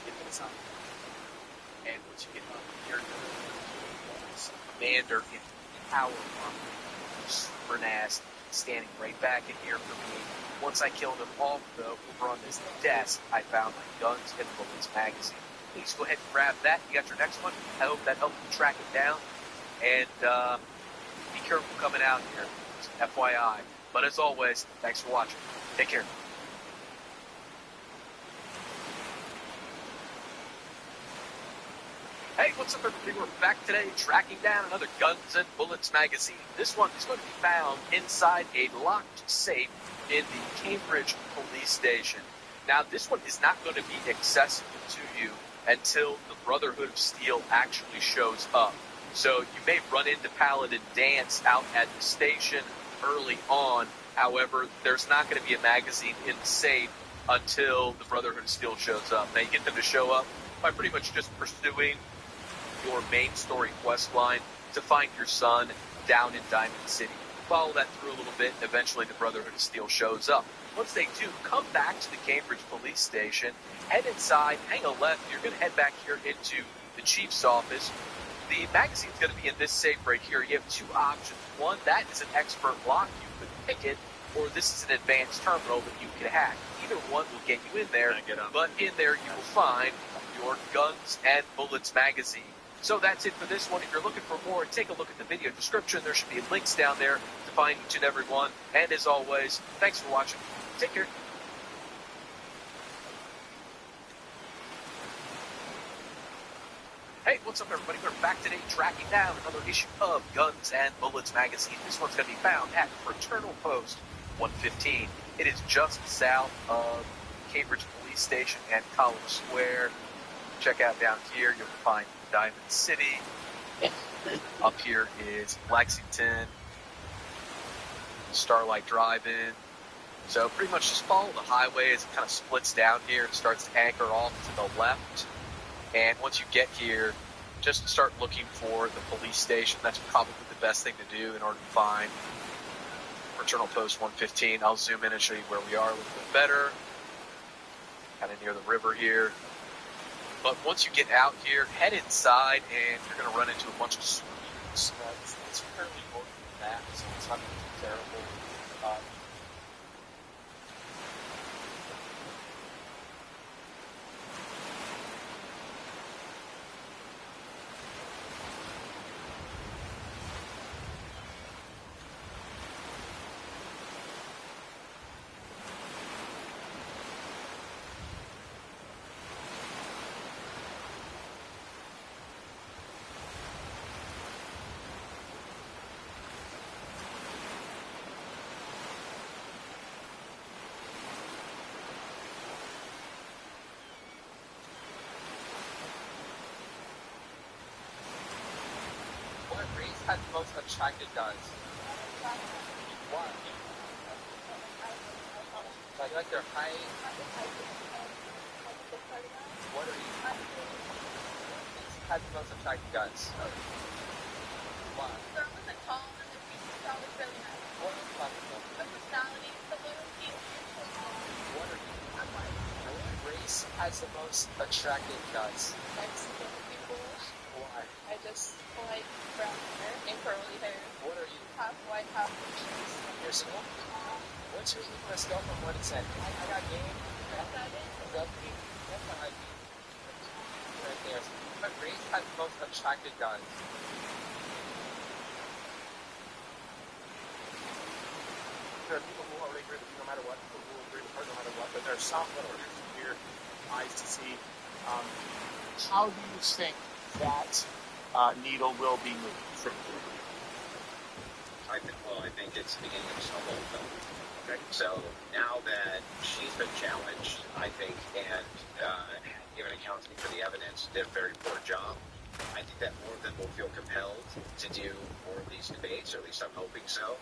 get to the top. And once you get up here, Commander in power armor, super nasty, standing right back in here for me. Once I killed him off, though, over on this desk, I found my Guns and Bullets magazine. Please go ahead and grab that. You got your next one. I hope that helped you track it down. And be careful coming out here. FYI. But as always, thanks for watching. Take care. Hey, what's up, everybody? We're back today tracking down another Guns and Bullets magazine. This one is going to be found inside a locked safe in the Cambridge police station. Now, this one is not going to be accessible to you until the Brotherhood of Steel actually shows up. So you may run into Paladin Danse out at the station early on. However, there's not going to be a magazine in the safe until the Brotherhood of Steel shows up. Now, you get them to show up by pretty much just pursuing your main story quest line to find your son down in Diamond City. Follow that through a little bit, and eventually the Brotherhood of Steel shows up. Once they do, come back to the Cambridge police station, head inside, hang a left, you're going to head back here into the chief's office. The magazine's going to be in this safe right here. You have two options. One, that is an expert lock, you could pick it, or this is an advanced terminal that you can hack. Either one will get you in there, but in there you will find your Guns and Bullets magazine. So that's it for this one. If you're looking for more, take a look at the video description. There should be links down there to find each and every one. And as always, thanks for watching. Take care. Hey, what's up, everybody? We're back today tracking down another issue of Guns and Bullets magazine. This one's going to be found at Fraternal Post 115. It is just south of Cambridge Police Station and College Square. Check out down here, you'll find Diamond City. Up here is Lexington, Starlight Drive-In. So pretty much just follow the highway as it kind of splits down here and starts to anchor off to the left. And once you get here, just start looking for the police station. That's probably the best thing to do in order to find Fraternal Post 115. I'll zoom in and show you where we are a little bit better. Kind of near the river here. But once you get out here, head inside, and you're going to run into a bunch of suites. It's fairly north of that, so it's not too terrible. Has the most attractive guns. Why? Like their height. What are you? Has the most attractive guns. Why? They're really tall and the pieces are always really nice. What are you talking about? The personality, the little pieces. What are you? What race has the most attractive guns? Mexican people. Why? I just like brown hair and curly hair. What are you? Half white, half Asian. You're single? What's your email stuff on what it said? I got game. That's it. That's my ID. Right there. What race has the most attractive guns? There are people who already agree with you no matter what, people who agree with her no matter what, but there are some that are here eyes to see. How do you think that needle will be moved? I think it's the beginning of a snowball film. Okay. So now that she's been challenged, I think, and given accounting for the evidence, did a very poor job. I think that more of them will feel compelled to do more of these debates, or at least I'm hoping so.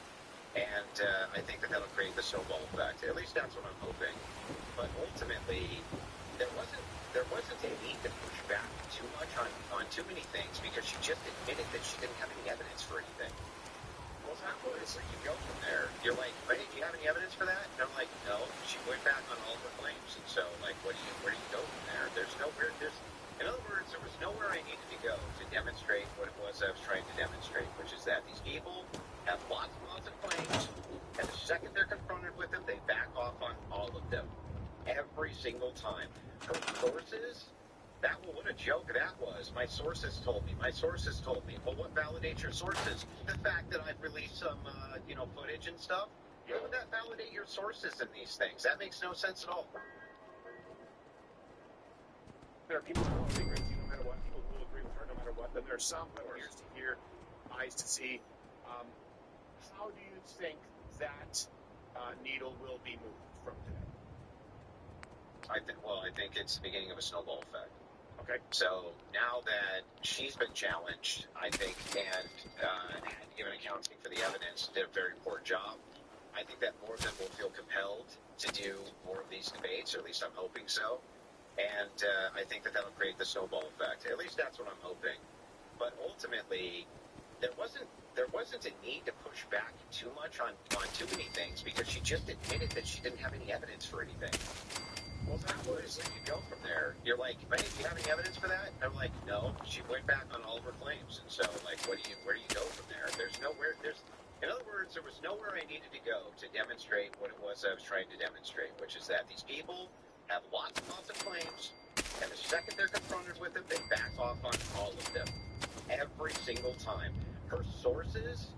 And I think that that'll create the snowball effect. At least that's what I'm hoping. But ultimately, there wasn't a need to push back too much on too many things because she just admitted that she didn't have any evidence for anything. Well, how is it you go from there? You're like, hey, do you have any evidence for that? And I'm like, no. She went back on all her claims, and so like, where do you go from there? In other words, there was nowhere I needed to go to demonstrate what it was I was trying to demonstrate, which is that these people have lots and lots of claims, and the second they're confronted with them, they back off off on all of them. Every single time. Her sources? What a joke that was. My sources told me. My sources told me. Well, what validates your sources? The fact that I've released some, footage and stuff? How would that validate your sources in these things? That makes no sense at all. There are people who will agree with you no matter what, people who will agree with her no matter what, but there are some who have ears to hear, eyes to see. How do you think that needle will be moved from today? I think it's the beginning of a snowball effect. Okay. So now that she's been challenged, I think, and given accounting for the evidence, did a very poor job. I think that more of them will feel compelled to do more of these debates, or at least I'm hoping so. And I think that that'll create the snowball effect. At least that's what I'm hoping. But ultimately, there wasn't a need to push back too much on too many things, because she just admitted that she didn't have any evidence for anything. Well, that was where you go from there. You're like, do you have any evidence for that? They're like, no. She went back on all of her claims, and so like, where do you go from there? In other words, there was nowhere I needed to go to demonstrate what it was I was trying to demonstrate, which is that these people have lots and lots of claims, and the second they're confronted with them, they back off on all of them. Every single time. Her sources?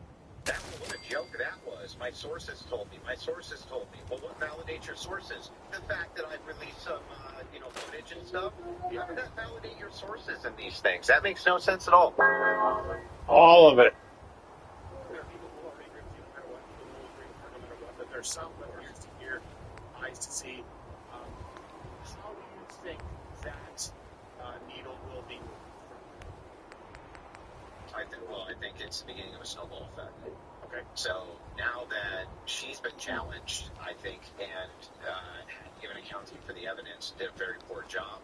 What a joke that was. My sources told me. My sources told me. Well, what validates your sources? The fact that I've released some, footage and stuff? How would that validate your sources in these things? That makes no sense at all. All of it. There are people who will agree with you no matter what, people who will agree with her no matter what, but there are some who have ears to hear, eyes to see. How do you think that needle will be moved from? I think it's the beginning of a snowball effect. Okay. So now that she's been challenged, I think, and given accounting for the evidence, did a very poor job.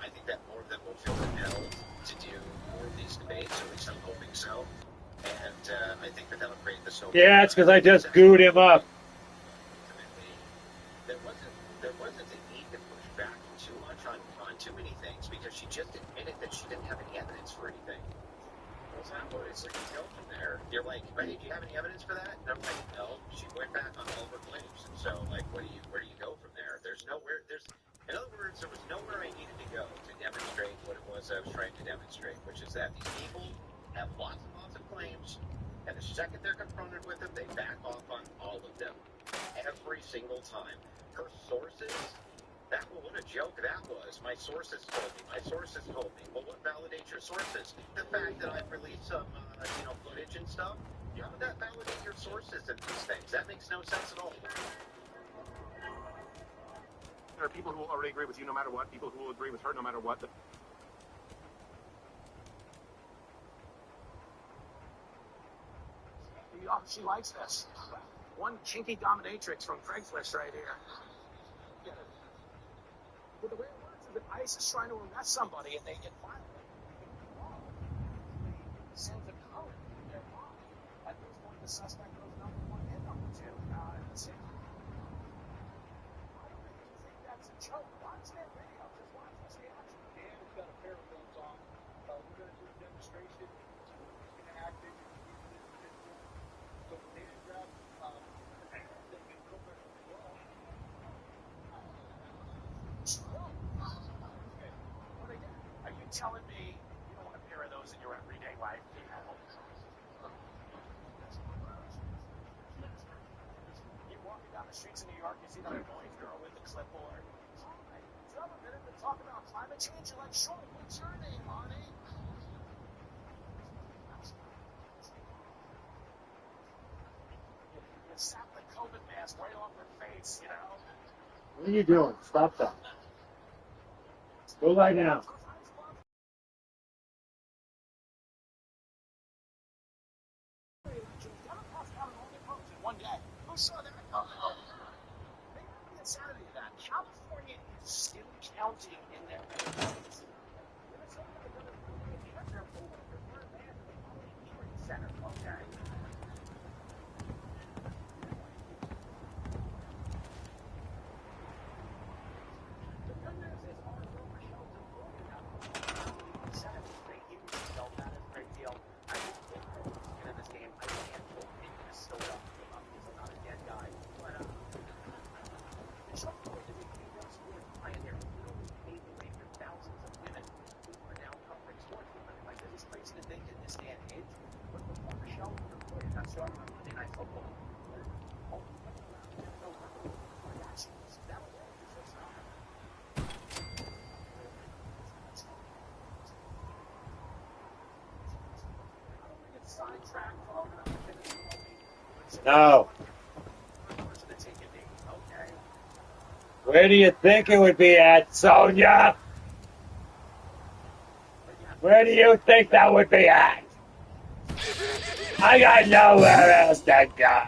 I think that more of them will feel compelled to do more of these debates, or at least I'm hoping so. And I think that that'll create the snowball. Yeah, it's because I just gooed him up. There wasn't a need to push back too much on too many things, because she just admitted that she didn't have any evidence for anything. Well, that was where you go from there. You're like, do you have any evidence for that? And I'm like, no. She went back on all of her claims, and so like, where do you go from there? In other words, there was nowhere I needed to go to demonstrate what it was I was trying to demonstrate, which is that these people have lots and lots of claims, and the second they're confronted with them, they back off on all of them. Every single time. Her sources? What a joke that was. My sources told me. My sources told me. Well, what validates your sources? The fact that I've released some, footage and stuff? How would that validate your sources in these things? That makes no sense at all. There are people who will already agree with you no matter what, people who will agree with her no matter what. She likes this. One chinky dominatrix from Craigslist right here. But the way it works is if ICE is trying to arrest somebody and they get violent, they send a code in their mind. At this point, the suspect goes number one and number two. Let's see. I don't think that's a joke. Watch that video. Just watch this reaction. And we've got a pair of guns on. We're going to do a demonstration. We're going to act in your individual. So when they grab, they can go back to the wall. Are you telling me you don't want a pair of those in your everyday life? You're walking down the streets of New York, you see that annoying girl with the clipboard. Hi, do you have a minute to talk about climate change? You're like, sure, what's your name, honey? You sat the COVID mask right off her face, you know? What are you doing? Stop that. Go lie down. One day. Who saw that? Maybe the insanity of that. California is still counting in their ballots. Center, okay. The good news is our former shelter Senate great deal. Felt that is a great deal. I think in this game, I can't hold it still up. I'm not a dead guy. But No. Where do you think it would be at, Sonia? Where do you think that would be at? I got nowhere else to go.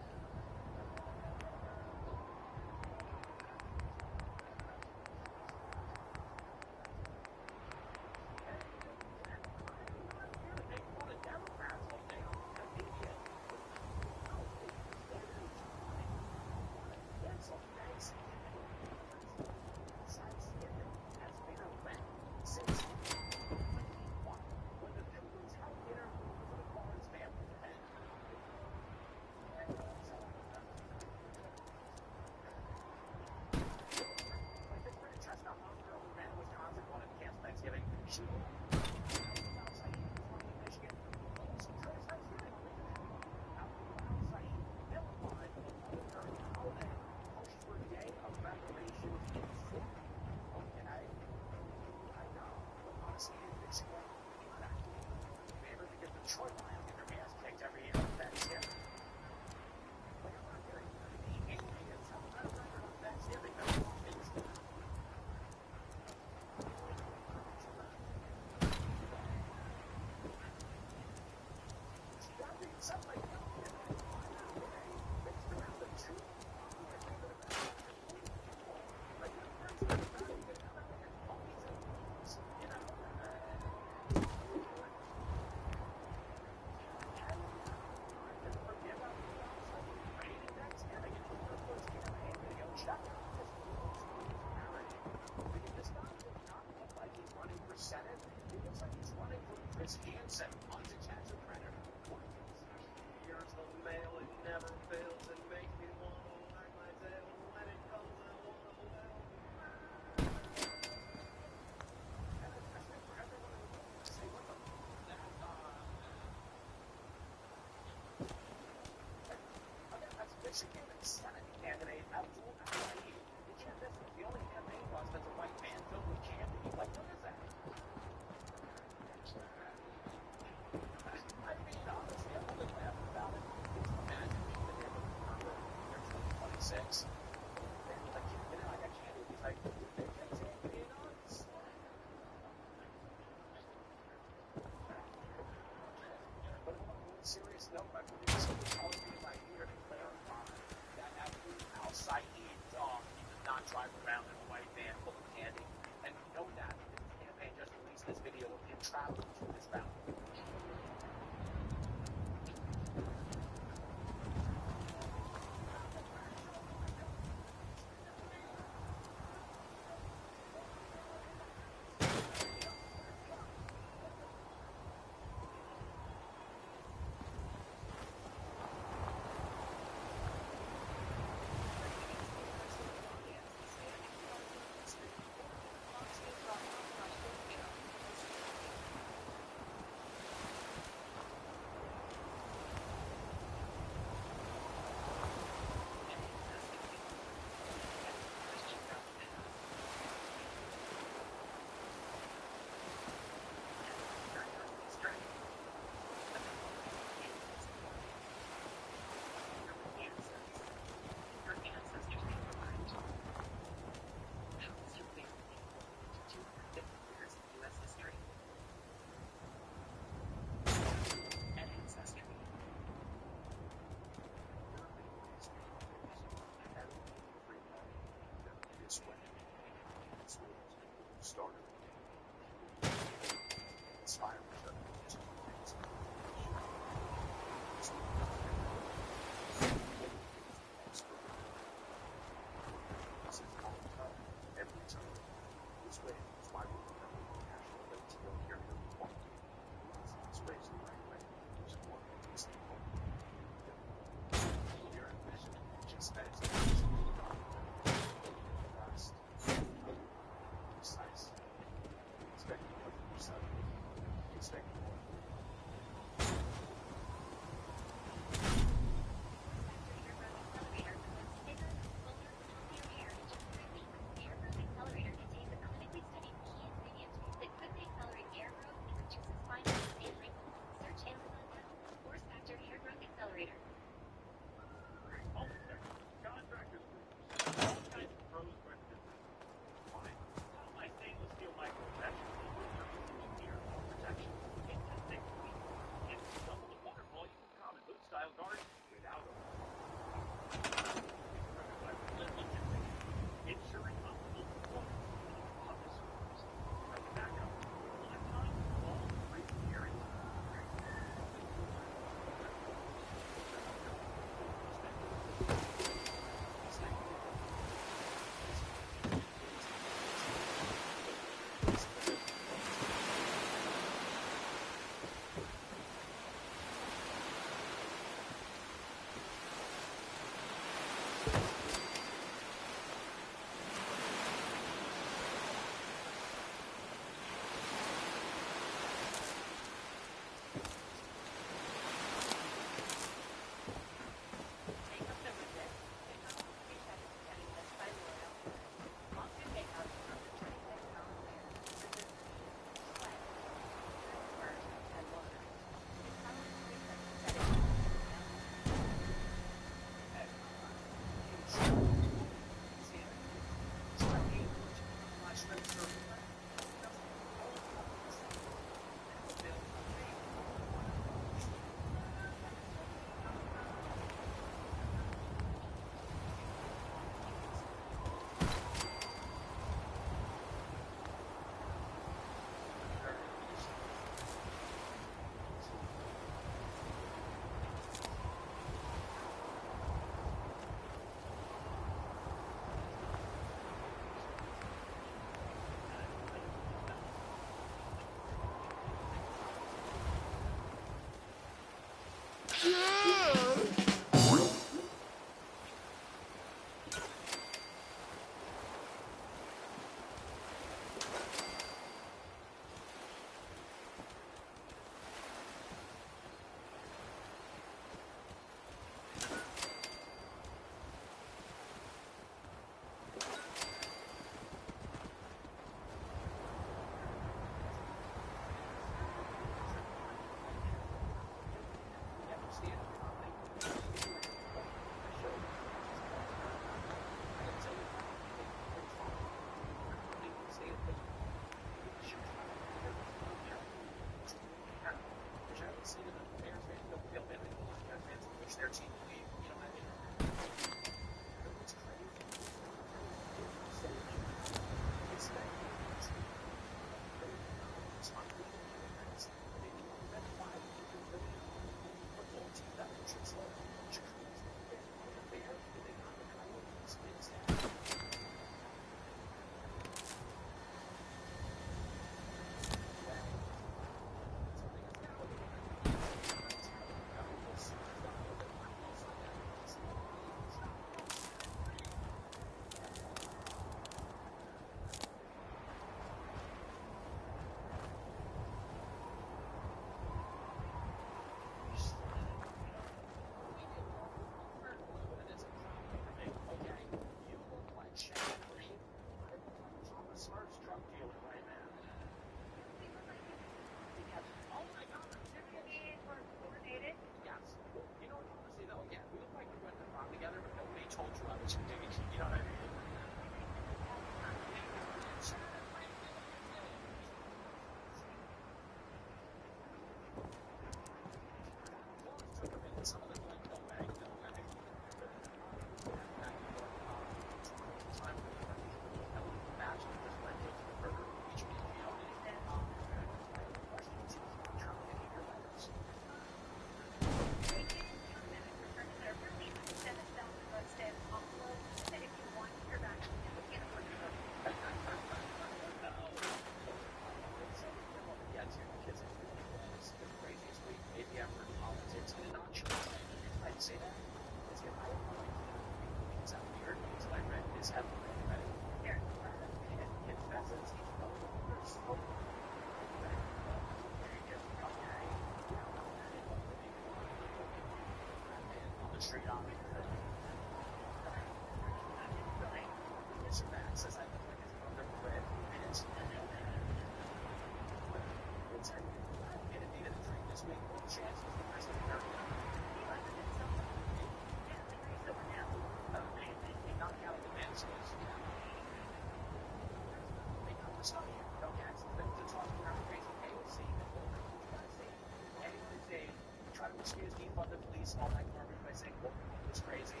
Try to excuse defund the police, all that garbage by saying, well, it's crazy.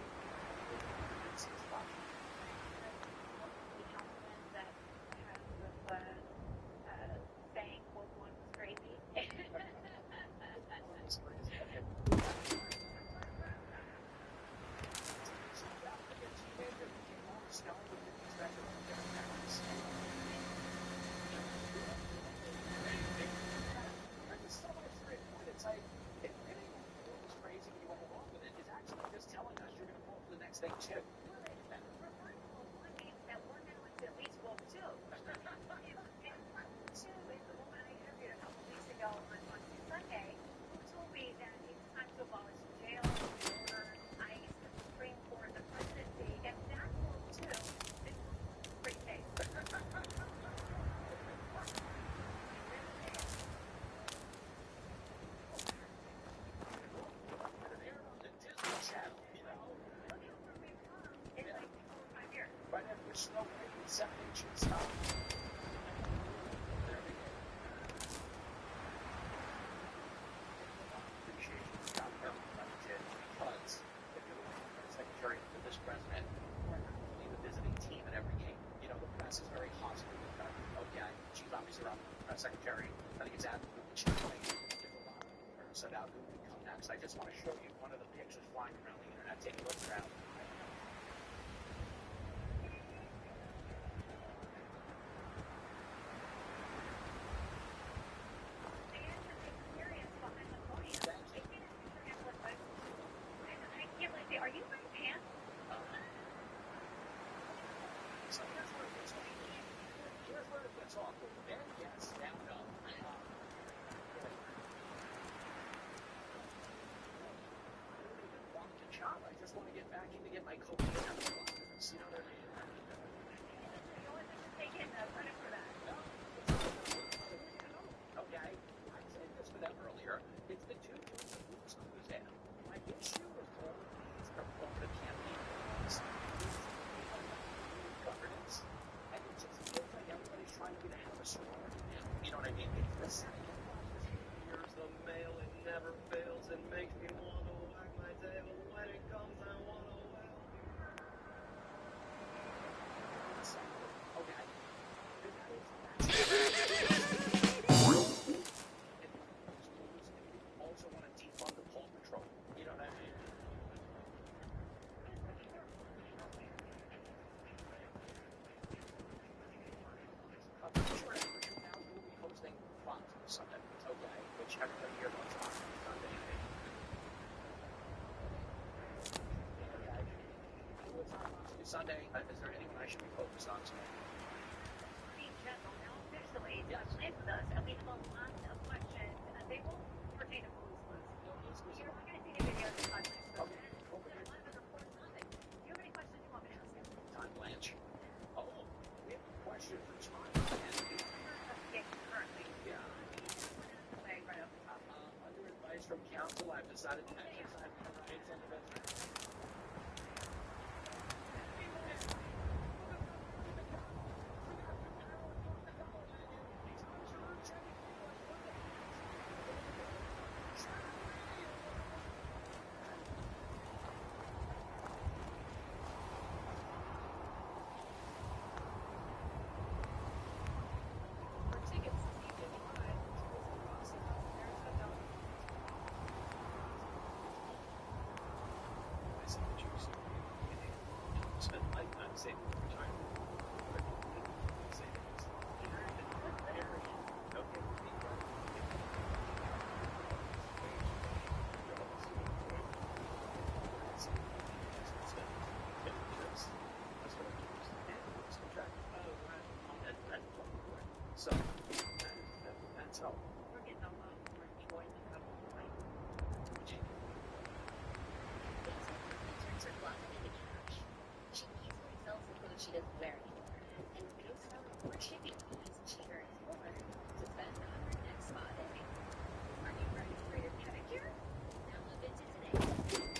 It's fun. Saying World War was crazy. It's like, if anything was crazy and you went along with it, it's actually just telling us you're going to fall for the next thing too. That we're now into at least World War II. Two is the woman I interviewed a couple weeks ago on Sunday who told me that it's time to abolish jail, order, ICE, the Supreme Court, the presidency, and that's World War II. This is a great case. Right after snow, maybe 7 inches. There we go. Appreciate you got them because if you're the secretary for this president, we're not only the visiting team at every game. You know, the press is very hostile with her. Okay, she's obviously our press secretary. I think it's absolutely she's going to give a lot of her. So now who will come next? I just want to show you one of the pictures flying around the internet. Take a look around. Are you wearing pants? So here's where it gets off. Here's where it gets off. Then, yes, now no. Want to chop? I just want to get back in to get my cocaine out of the box. You know what I mean? You always have to take it credit for that. No. Okay. I said this for them earlier. It's the two points of Blue's Clues there. My issue with all of these are all the campaign laws. Governance. And it just feels like everybody's trying to be the head of a sorority now. You know what I mean? It's the second Here's the mail, it never fails. It makes me want to wag my tail. When it comes, I want to wail. Okay. Also want to defund the Paw Patrol. You know what I mean? I'm sure everybody now will be hosting Fox Sunday. Okay, which everybody here wants Fox Sunday. Okay. What's on Fox Sunday? Is there anyone I should be focused on today? In general, now officially, live with us, and we have a lot of questions. They won't pertain to Blue's Clues. You're not going to see any videos of questions. Okay. There's a lot of other reports on it. Do you have any questions you want me to ask him? Time Blanche. Oh, we have a question for Time. Currently. Yeah. Right up the top. Under advice from counsel, I've decided to exercise my rights under the spend a lifetime saving for retirement. Savings. Okay. So, that's how. We're getting a lot more enjoyment out of life. just wear anymore. And go spend more chicken is cheaper and smaller to spend on your next spa day. Are you ready for your pedicure? Now look into today.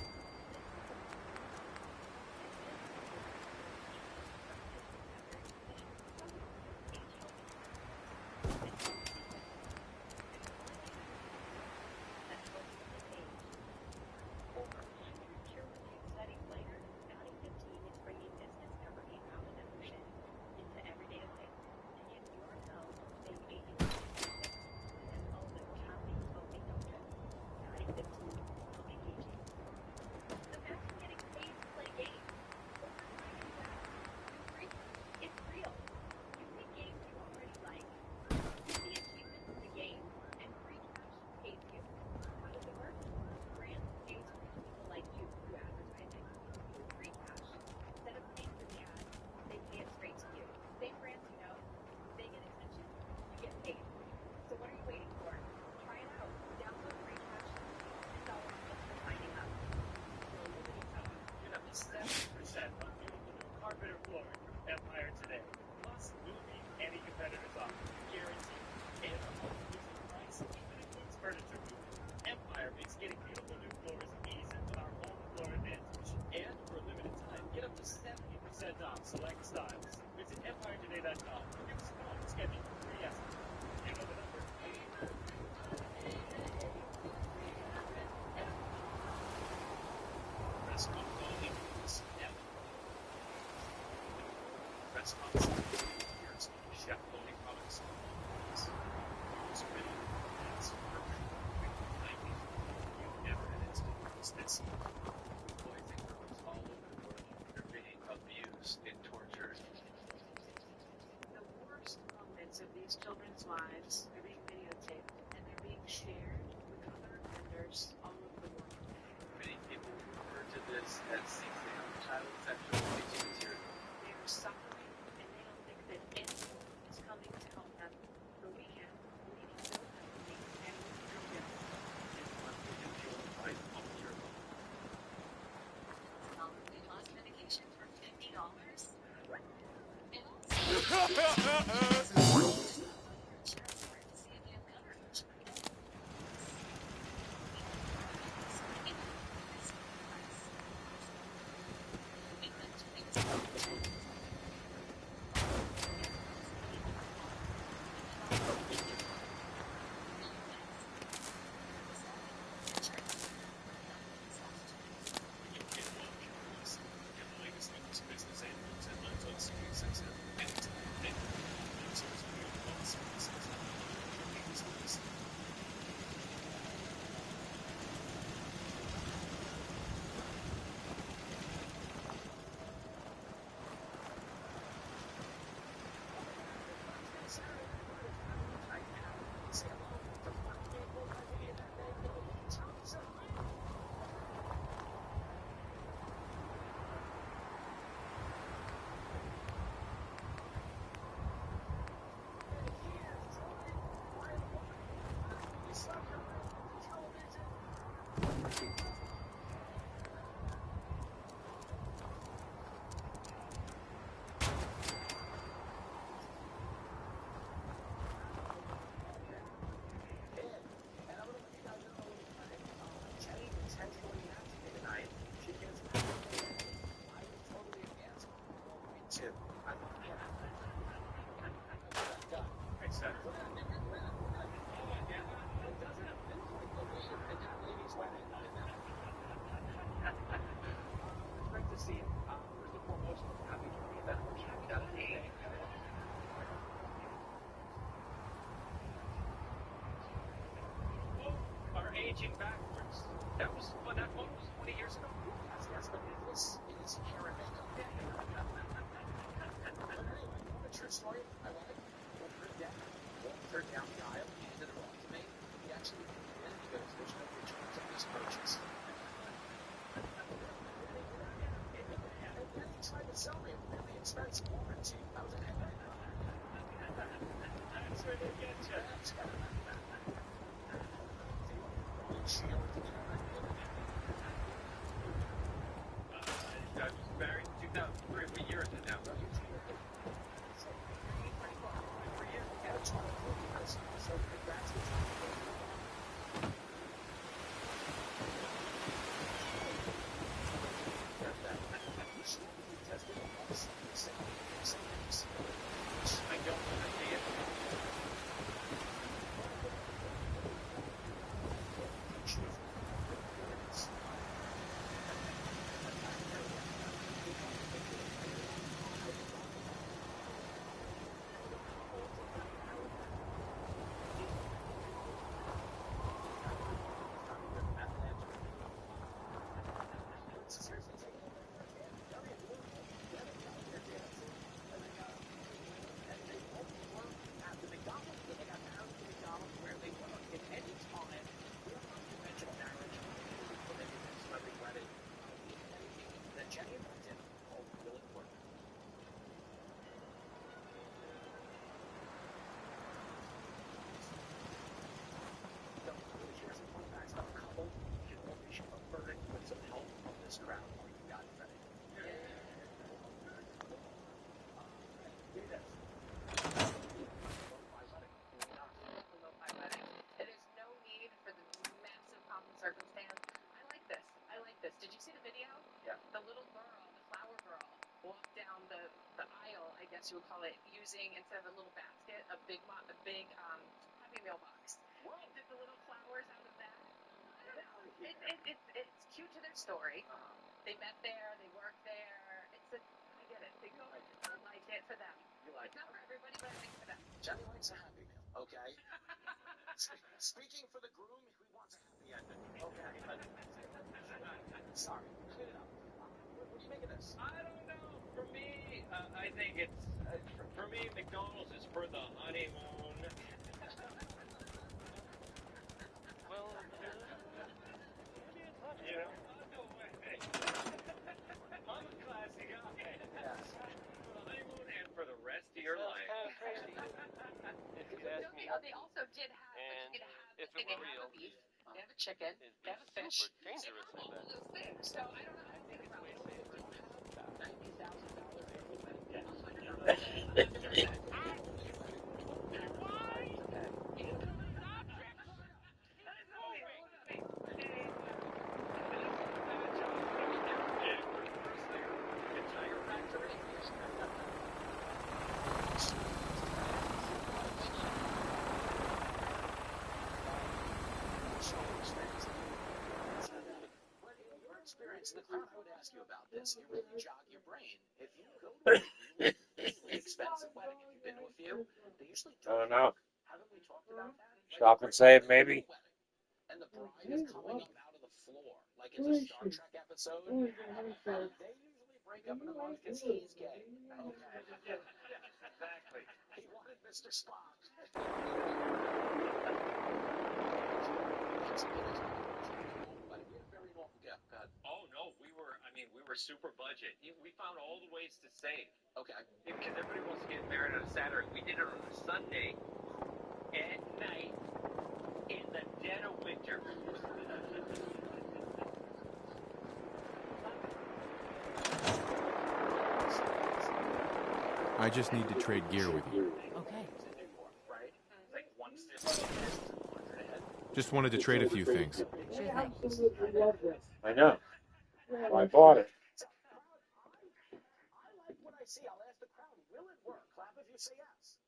Select styles. Visit EmpireToday.com. Give us a call. Schedule a free estimate. You know the number. Restaurant only means restaurants. Here's chef only products. It's ready. That's perfect. You never had experience this. Boys and girls all over the world are being abused and tortured. The worst moments of these children's lives are being videotaped and they're being shared with other offenders all over the world. Many people refer to this as child sexual abuse material. They are suffering and they don't think that anyone is coming to help them. But we can. We need to know that we can and we can do this. It's what we can feel right off your own. Weight loss medication for $50. And also, Aging backwards. That was what that photo was 20 years ago. Yes, but this is hair and makeup. A true story. I love it. Her dad walked her down the aisle, handed her off to me. He actually came in and he goes, "There's no returns on this purchase." And then he tried to sell me a really expensive warranty. I was like, that's where they get you. I was married in 2003. What year is it now? guess you would call it, using instead of a little basket, a big Happy Meal box. And did the little flowers out of that. I don't know. It's cute to their story. They met there. They worked there. I get it. They go. I like it for them. You like It's not for everybody, but I like it for them. Jenny likes a Happy Meal, okay? Speaking for the groom, he wants a happy ending, okay? Sorry, clean it up. What do you make of this? I don't know. For me, I think it's for me. McDonald's is for the honeymoon. Well, you know, no way. I'm a classy guy. Yes. For the honeymoon and for the rest of your life. They also did have. If it were real, beef. They have a chicken. They have a fish. dangerous. They have all of those things. So I don't know how to think about it. The crowd, I would ask you about this. It really jog your brain. If you go to a really expensive wedding, if you've been to a few, they usually I don't know. haven't we talked about that? Shop and save, maybe? And the bride is coming up out of the floor, like it's a Star Trek episode. They usually break up in a month because he's gay. Okay. Exactly. He wanted Mr. Spock. Oh no, we were super budget. We found all the ways to save. Okay. Because everybody wants to get married on a Saturday. We did it on a Sunday at night in the dead of winter. I just need to trade gear with you. Okay. Just wanted to trade a few things. Sure thing. I know. Well, I bought it. I like what I see. I'll ask the crowd, will it work? Clap if you say yes.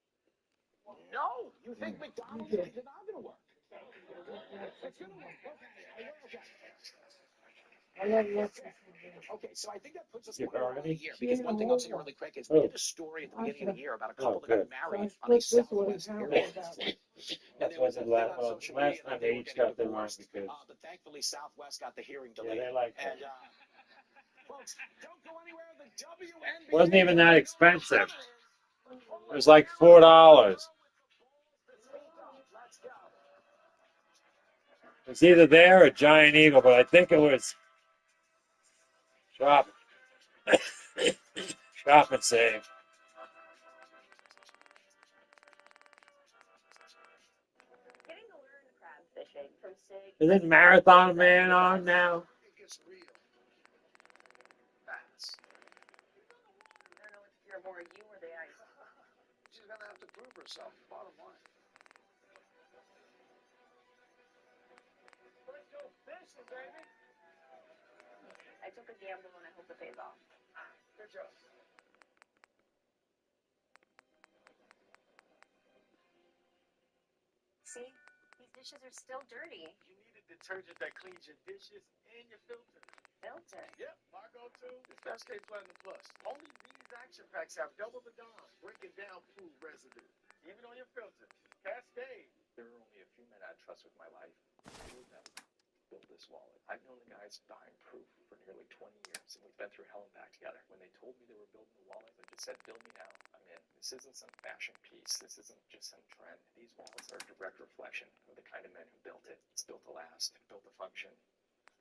No! You think McDonald's is not going to work? It's going to work. Okay, so I think that puts us You right around the already? year. Because one thing I'll tell you really quick is we did a story at the beginning of the year about a couple that got married on a Southwest Airlines flight. And there was a thing on social media that they were getting divorced. But thankfully, Southwest got the hearing delayed. they like that. And, folks, don't go anywhere. The WNBA Wasn't even that expensive. It was like $4. It's either there or Giant Eagle, but I think it was Shop. Shop and Save. Isn't Marathon Man on now? More you or the ice. She's gonna have to prove herself. Bottom line. Let's go fishing, baby. I took a gamble and I hope it pays off. Good job. See, these dishes are still dirty. You need a detergent that cleans your dishes and your filter. Filter. Yep, Marco 2 is Cascade Platinum Plus. Only these action packs have double the DOM, breaking down food residue, even on your filter. Cascade. There are only a few men I'd trust with my life. Two of them built this wallet. I've known the guys behind Proof for nearly 20 years, and we've been through hell and back together. When they told me they were building the wallet, I just said, build me now. I'm in. This isn't some fashion piece. This isn't just some trend. These wallets are a direct reflection of the kind of men who built it. It's built to last, built to function,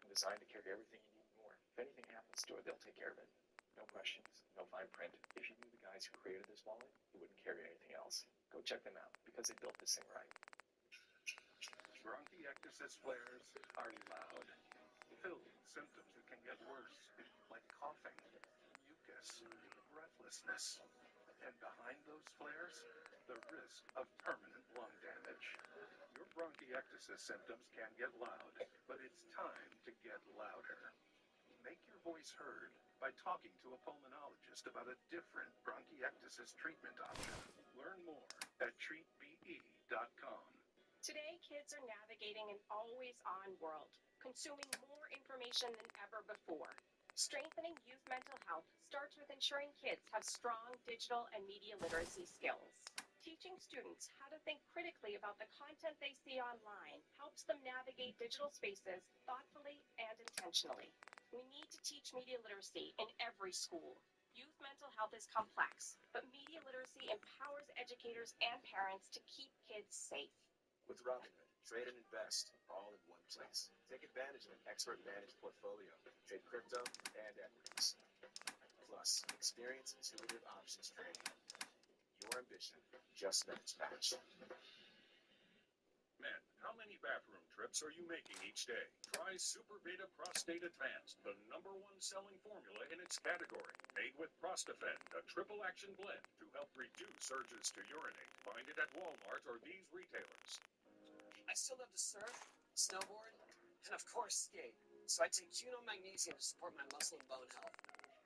and designed to carry everything you need and more. If anything happens to it, they'll take care of it. No questions, no fine print. If you knew the guys who created this wallet, you wouldn't carry anything else. Go check them out, because they built this thing right. Bronchiectasis flares are loud, filled symptoms that can get worse, like coughing, mucus, breathlessness. And behind those flares, the risk of permanent lung damage. Your bronchiectasis symptoms can get loud, but it's time to get louder. Make your voice heard by talking to a pulmonologist about a different bronchiectasis treatment option. Learn more at treatbe.com. Today, kids are navigating an always-on world, consuming more information than ever before. Strengthening youth mental health starts with ensuring kids have strong digital and media literacy skills. Teaching students how to think critically about the content they see online helps them navigate digital spaces thoughtfully and intentionally. We need to teach media literacy in every school. Youth mental health is complex, but media literacy empowers educators and parents to keep kids safe. With Robinhood, trade and invest all in one place. Take advantage of an expert managed portfolio. Trade crypto and equities. Plus, experience intuitive options trading. Your ambition just met its match. Men, how many bathroom trips are you making each day? Try Super Beta Prostate Advanced, the #1 selling formula in its category. Made with Prostafend, a triple action blend to help reduce urges to urinate. Find it at Walmart or these retailers. I still love to surf, snowboard, and of course skate. So I take Cuno Magnesium to support my muscle and bone health.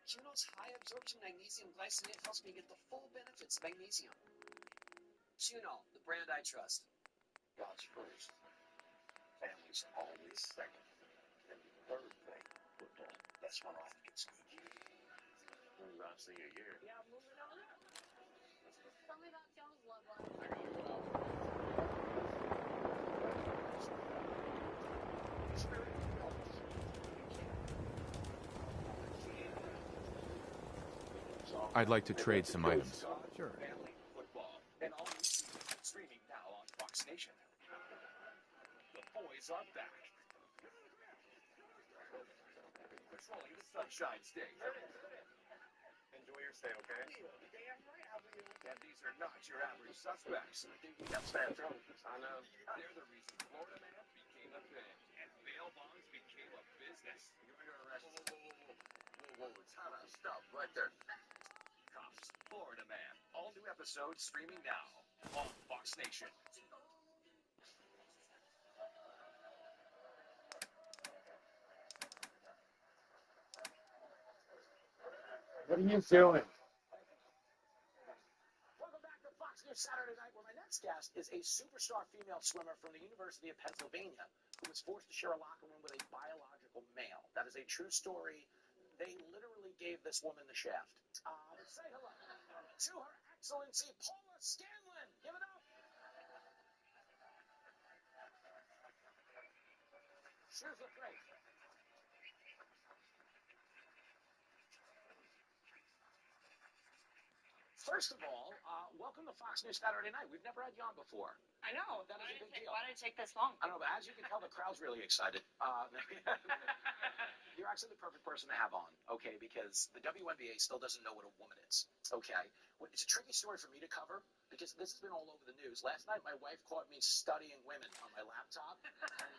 Cuno's high absorption magnesium glycinate helps me get the full benefits of magnesium. Cuno, the brand I trust. God's first. Family's always second. And the third thing, football. That's when life gets good. I've seen a year. Yeah, moving on up. Tell me about y'all's love life. I'd like to trade some items. Sure. Family, football, and all streaming now on Fox Nation. The boys are back. Patrolling the Sunshine State. Enjoy your stay, okay? And these are not your average suspects. That's fair. I know. They're the reason Florida Man became a thing, and bail bonds became a business. You're under arrest. Whoa, time out. Stop right there. Cops, Florida Man. All new episodes streaming now on Fox Nation. What are you doing? Welcome back to Fox News Saturday Night, where my next guest is a superstar female swimmer from the University of Pennsylvania who was forced to share a locker room with a biological male. That is a true story. They literally gave this woman the shaft. Let's say hello to Her Excellency Paula Scanlon. Give it up. Shoes look great. First of all, welcome to Fox News Saturday Night. We've never had you on before. I know. That is a big deal. Why did it take this long? I don't know, but as you can tell, the crowd's really excited. You're actually the perfect person to have on, okay, because the WNBA still doesn't know what a woman is, okay? It's a tricky story for me to cover because this has been all over the news. Last night, my wife caught me studying women on my laptop, and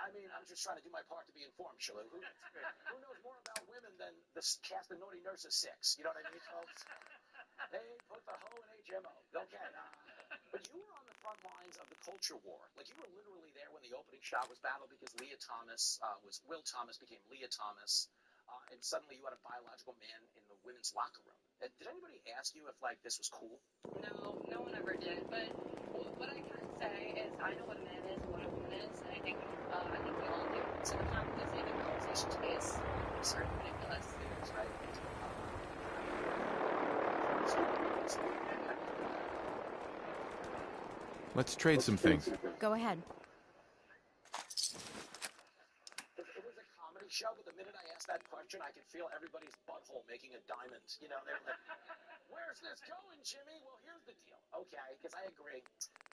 I mean, I'm just trying to do my part to be informed, Shalou. Who knows more about women than the cast of Naughty Nurses 6? You know what I mean, folks? They put the hoe in HMO. Okay. But you were on the front lines of the culture war. Like, you were literally there when the opening shot was battled because Will Thomas became Leah Thomas, and suddenly you had a biological man in the women's locker room. Did anybody ask you if, like, this was cool? No, no one ever did. But what I can say is I know what a man is and what a woman is, and I think we all do. So the fact that this even conversation to me is sort of ridiculous. It is, right? Let's trade some things. Go ahead. It was a comedy show, but the minute I asked that question, I could feel everybody's butthole making a diamond. You know, they're like, where's this going, Jimmy? Well, here's the deal, okay? Because I agree.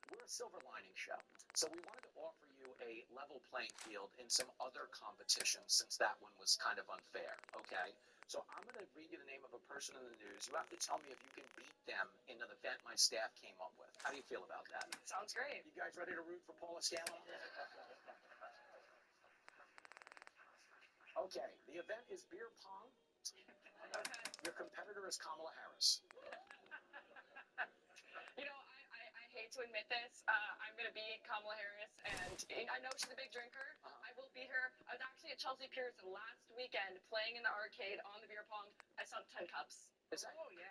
We're a silver lining show. So we wanted to offer you a level playing field in some other competitions since that one was kind of unfair, okay? So I'm going to read you the name of a person in the news. You have to tell me if you can beat them in an event my staff came up with. How do you feel about that? Sounds great. You guys ready to root for Paula Scanlon? Okay, the event is beer pong. Your competitor is Kamala Harris. You know, I hate hate to admit this. I'm going to beat Kamala Harris, and I know she's a big drinker. I will beat her. I was actually at Chelsea Piers last weekend playing in the arcade on the beer pong. I sunk 10 cups. Oh, yeah.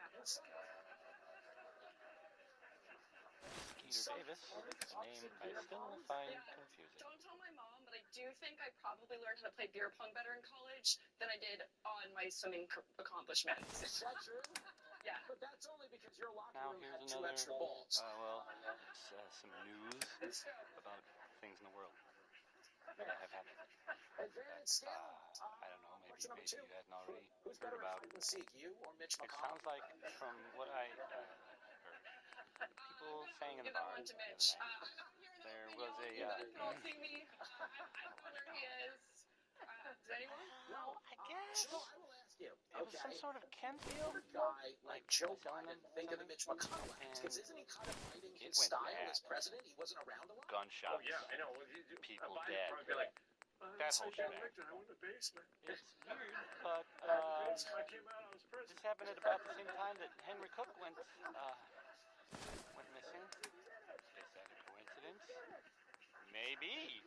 Skeeter Davis, a name I still find confusing. Don't tell my mom, but I do think I probably learned how to play beer pong better in college than I did on my swimming accomplishments. Is that true? Yeah. But that's only because your locker Now room here's had 2 another, extra balls. it's some news about things in the world that have happened. Advantage still. I don't know, maybe you hadn't already Who's heard better about. at hide and seek, you or Mitch It McConnell? sounds like, from what I heard, people saying in the bar the other night, there was a, You guys can all see me. I don't know where he is. Does anyone? No, I guess. No, I will ask you. It was some sort of Ken deal. A guy like Joe Biden, think of the Mitch McConnell act, because isn't he kind of fighting his style as president? He wasn't around a lot. Gunshots. Oh, yeah, I know. People Biden dead. probably be like, That whole shit. I went in the basement. It's weird, but I came out, I was president. this happened at about the same time that Henry Cook went missing. Is that a coincidence? Maybe.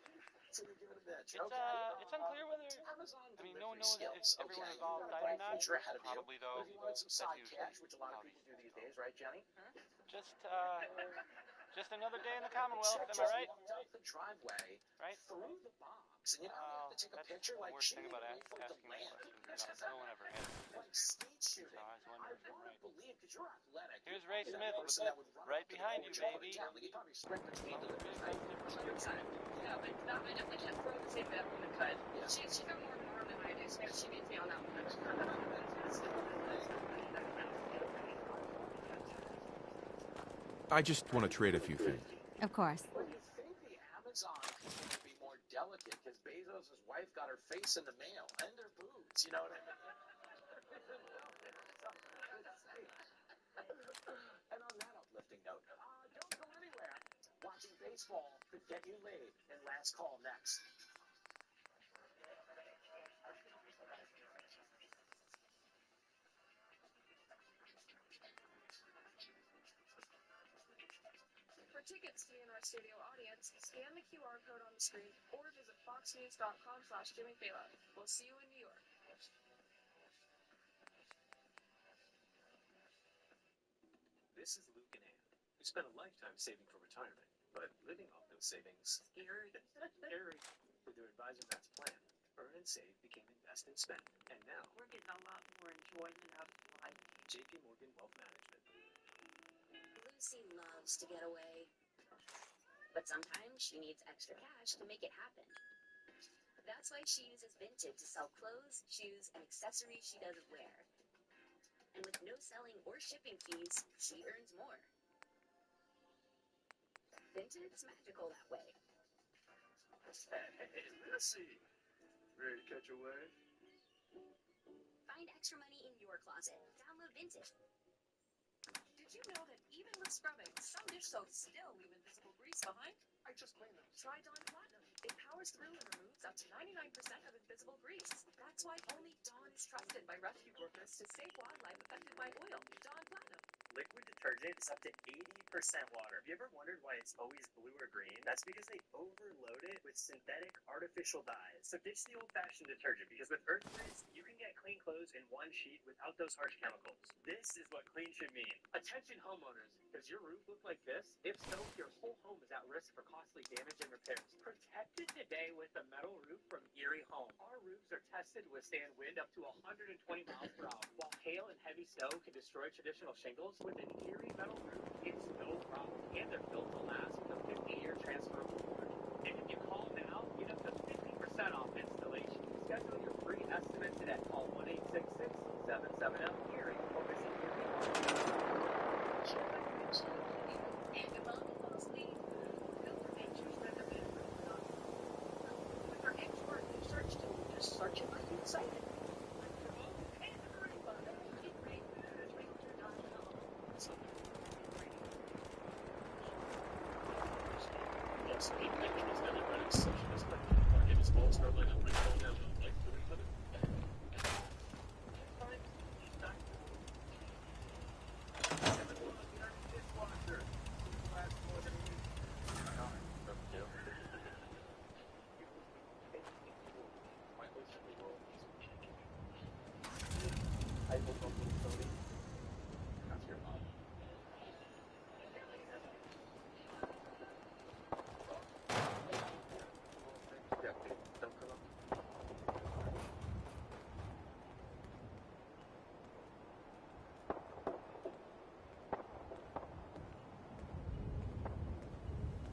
So you're giving him that It's joke. it's unclear whether. Amazon I mean, no one knows if skills, everyone okay? involved You've got died or a not. future ahead of you. Probably though. But if you wanted some That's side usually cash, which a lot of how people do these these things days, right, Jenny? Just another day in the Commonwealth, am I right? Walked out the driveway, Right? through the box, and you know, you have to take a picture the like worst she thing did about away from the asking that land. question. No one ever answers. Like skeet shooting. I was wondering if I'm want to right. believe, because you're athletic. Here's you're Ray probably Smith that person that would run right up to the behind you, coach all the baby. time. Like, he'd probably sprint between the Yeah, but I definitely can't throw the same way that woman could. She threw more arm than I do, so maybe she beats me on that one. I just want to trade a few things. Of course. Well, you think the Amazon could be more delicate because Bezos' wife got her face in the mail and her boobs, you know what I mean? And on that uplifting note, don't go anywhere. Watching baseball could get you laid in Last Call next. For tickets to the In Our Studio audience, scan the QR code on the screen or visit foxnews.com/JimmyFallon. We'll see you in New York. This is Luke and Ann, who spent a lifetime saving for retirement, but living off those savings. Scary. With their advisor Matt's plan, earn and save became invest and spend, and now We're getting a lot more enjoyment out of life. JP Morgan Wealth Management. Lucy loves to get away, but sometimes she needs extra cash to make it happen. That's why she uses Vinted to sell clothes, shoes, and accessories she doesn't wear. And with no selling or shipping fees, she earns more. Vinted's magical that way. Hey, Lucy. Ready to catch a wave? Find extra money in your closet. Download Vinted. Did you know that even with scrubbing, some dish soaps still leave invisible grease behind? I just cleaned them. Try Dawn Platinum. It powers through and removes up to 99% of invisible grease. That's why only Dawn is trusted by rescue workers to save wildlife affected by oil. Dawn Platinum. Liquid detergent is up to 80% water. Have you ever wondered why it's always blue or green? That's because they overload it with synthetic artificial dyes. So ditch the old-fashioned detergent, because with Earth Grizz, you can get clean clothes in one sheet without those harsh chemicals. This is what clean should mean. Attention homeowners, does your roof look like this? If so, your whole home is at risk for costly damage and repairs. Protect it today with the metal roof from Erie Home. Our roofs are tested to withstand wind up to 120 miles per hour. While hail and heavy snow can destroy traditional shingles, with an Erie metal roof, it's no problem. And they're built to last with a 50-year transferable warranty. And if you call now, get up to 50% off installation. Schedule your free estimate today. Call 1-866-770-ERIE or visit Erie. Search it like you say it.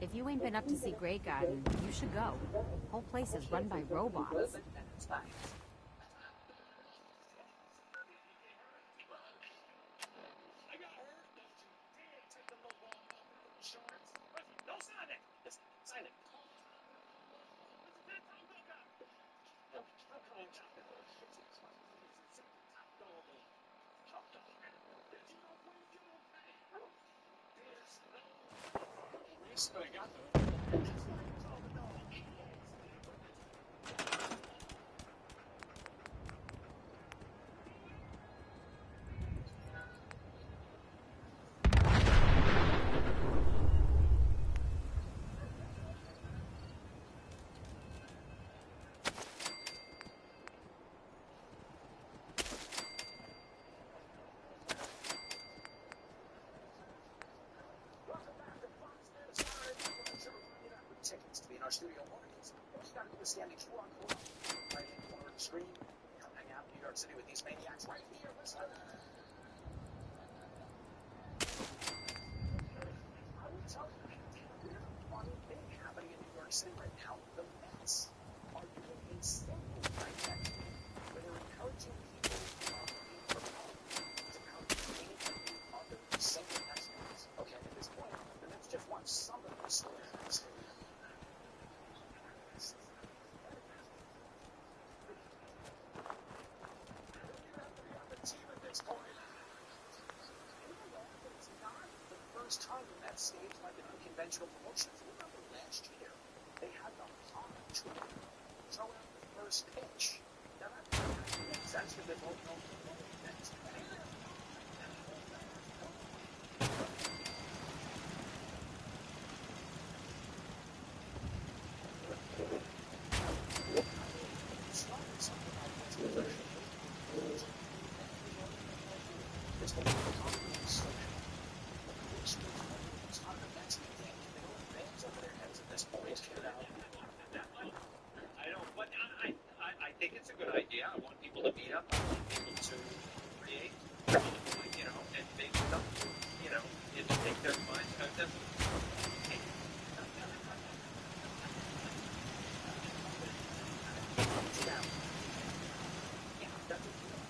If you ain't been up to see Grey Garden, you should go. Whole place is run by robots. No, sign it. Just sign it. But I got them. Tickets to be in our studio audience. All you gotta do is scan the QR code right in the corner of the screen. Come hang out in New York City with these maniacs right here. Listen. I will tell you, there's a funny thing happening in New York City right now. The Mets are doing a single right next week where they're encouraging people looking for help to encourage any other single Mets. Okay, at this point, the Mets just want some of the stories. Time in that stage like an unconventional promotion. If you remember last year, they had the hot trick throw out the first pitch. Now that makes sense because they both know the next. I think it's a good idea. I want people to meet up. I want people to create, and make stuff, and take their minds out of them. Yeah,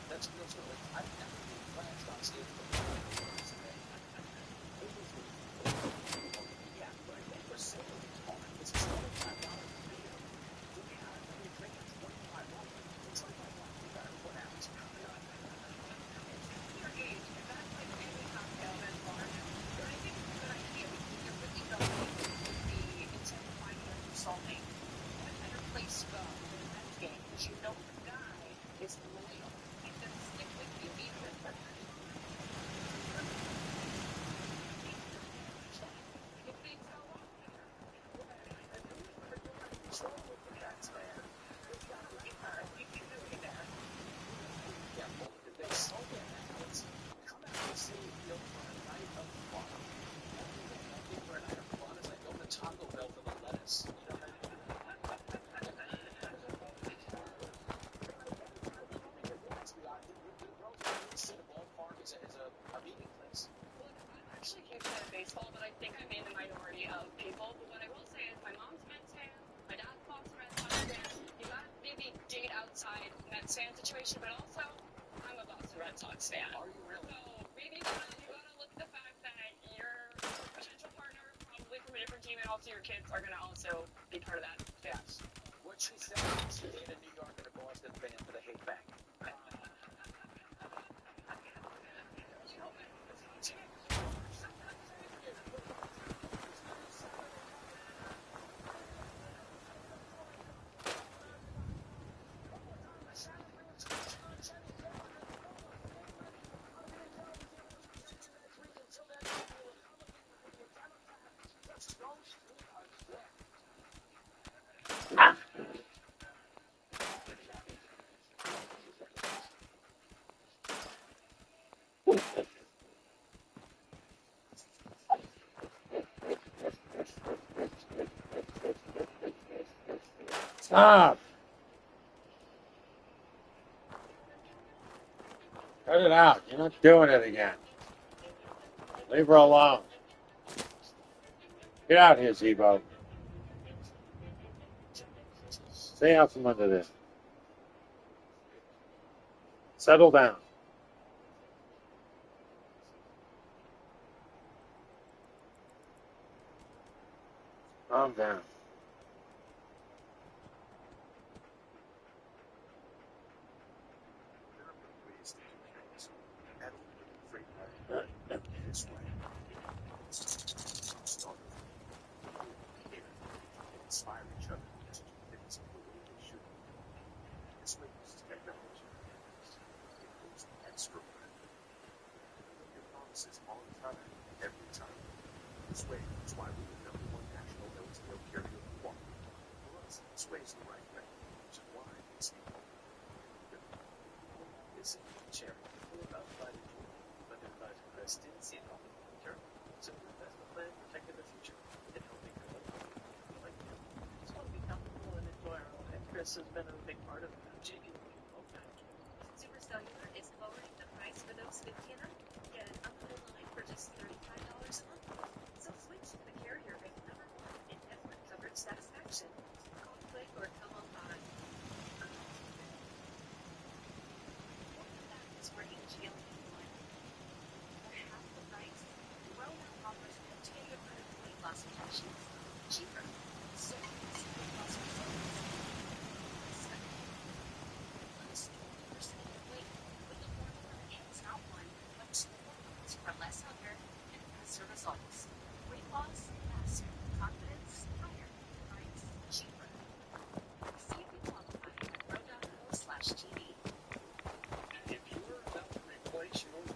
that's real story. I've never been flashed on stage before. Yeah, but I think we're saying it's a $25 video. We have a drink at $25. It's like you better put out. Your age, if that's like any cocktail that's large, but I think it's a good idea because you're really going with the intent of finding or consulting. What better place to go than a Mets game? Because you know the guy is loyal. He's going to stick with you even if Taco Bell for the lettuce. A meeting place. Look, I'm actually a huge fan of baseball, but I think I'm in the minority of people. But what I will say is my mom's a Mets fan, my dad's Boston Red Sox fan. You gotta maybe date outside Mets fan situation, but also I'm a Boston Red Sox fan. Are you really? So maybe you gotta look at the fact that your potential partner probably from a different team, and also your kids are gonna also be part of that. Yes. What she said is she made a New York and a Boston fan for the hate bank. Stop! Cut it out. You're not doing it again. Leave her alone. Get out here, Zebo. Stay out from under there. Settle down. Calm down. This way. Start here. Inspire each other to do things the way they should. This way uses technology. It goes the extra mile. Your promises all the time, every time. This way is why we are the #1 national LTO carrier of quality. For us, this way is the right way, which is why we see This is Cherry, about fighting but advised Preston, see it all long term. So the investment plan protecting the future and helping her life. Like you. Just want to be comfortable and enjoy our life. Chris has been a big part of that. JP okay. Super Cellular is lowering the price for those 50 and up. Get an unlimited line for just $35 a month. So switch to the carrier ranked #1 in network coverage satisfaction. Call Click or come online. That is where AGL line. For half the price, Well now offers continued weight loss injections. Cheaper. So weight loss results. Lose 20% of weight with a formula that hands not one, but 2 hormones for less hunger and faster results. Weight loss, faster. Confidence, higher. Price, cheaper. See if you qualify at Pro.co/TV. If you are about to replace your roof,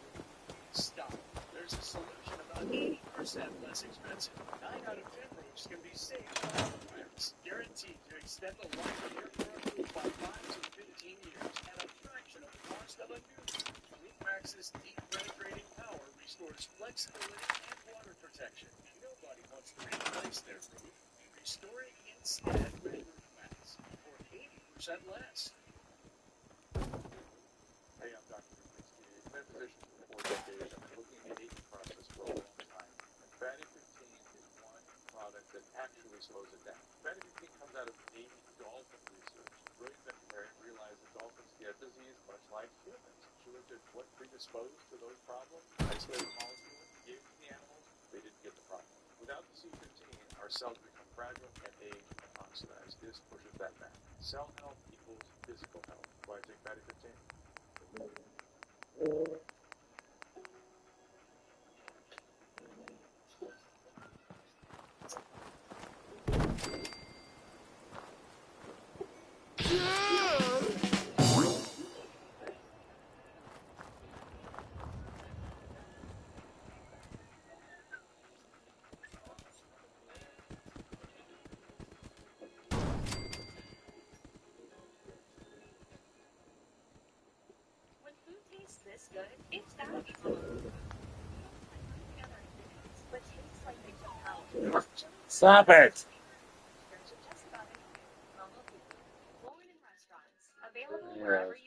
stop. There's a solution about 80% less expensive. 9 out of 10 roofs can be saved by Alpharvirus. Guaranteed to extend the life of your current roof by 5 to 15 years at a fraction of the cost of a new roof. RoofMax's deep penetrating power restores flexibility and water protection. Nobody wants to replace their roof. Restore it instead with RoofMax for 80% less. Hey, I'm Dr. Duplinski. I've been in position for 4 decades. I've been looking at the aging process for a long time. Fatty 15 is one product that actually slows it down. Fatty 15 comes out of Navy dolphin research. A brilliant veterinarian realized that dolphins get disease much like humans. She looked at what predisposed to those problems, isolated the molecule, gave it to the animals, they didn't get the problem. Without the C15, our cells become fragile and age and oxidize. This pushes that back. Cell health equals physical health. That's why I take Fatty 15. When food tastes this good, it's gotta be Halloween. Together, but tastes like they took out. Stop it!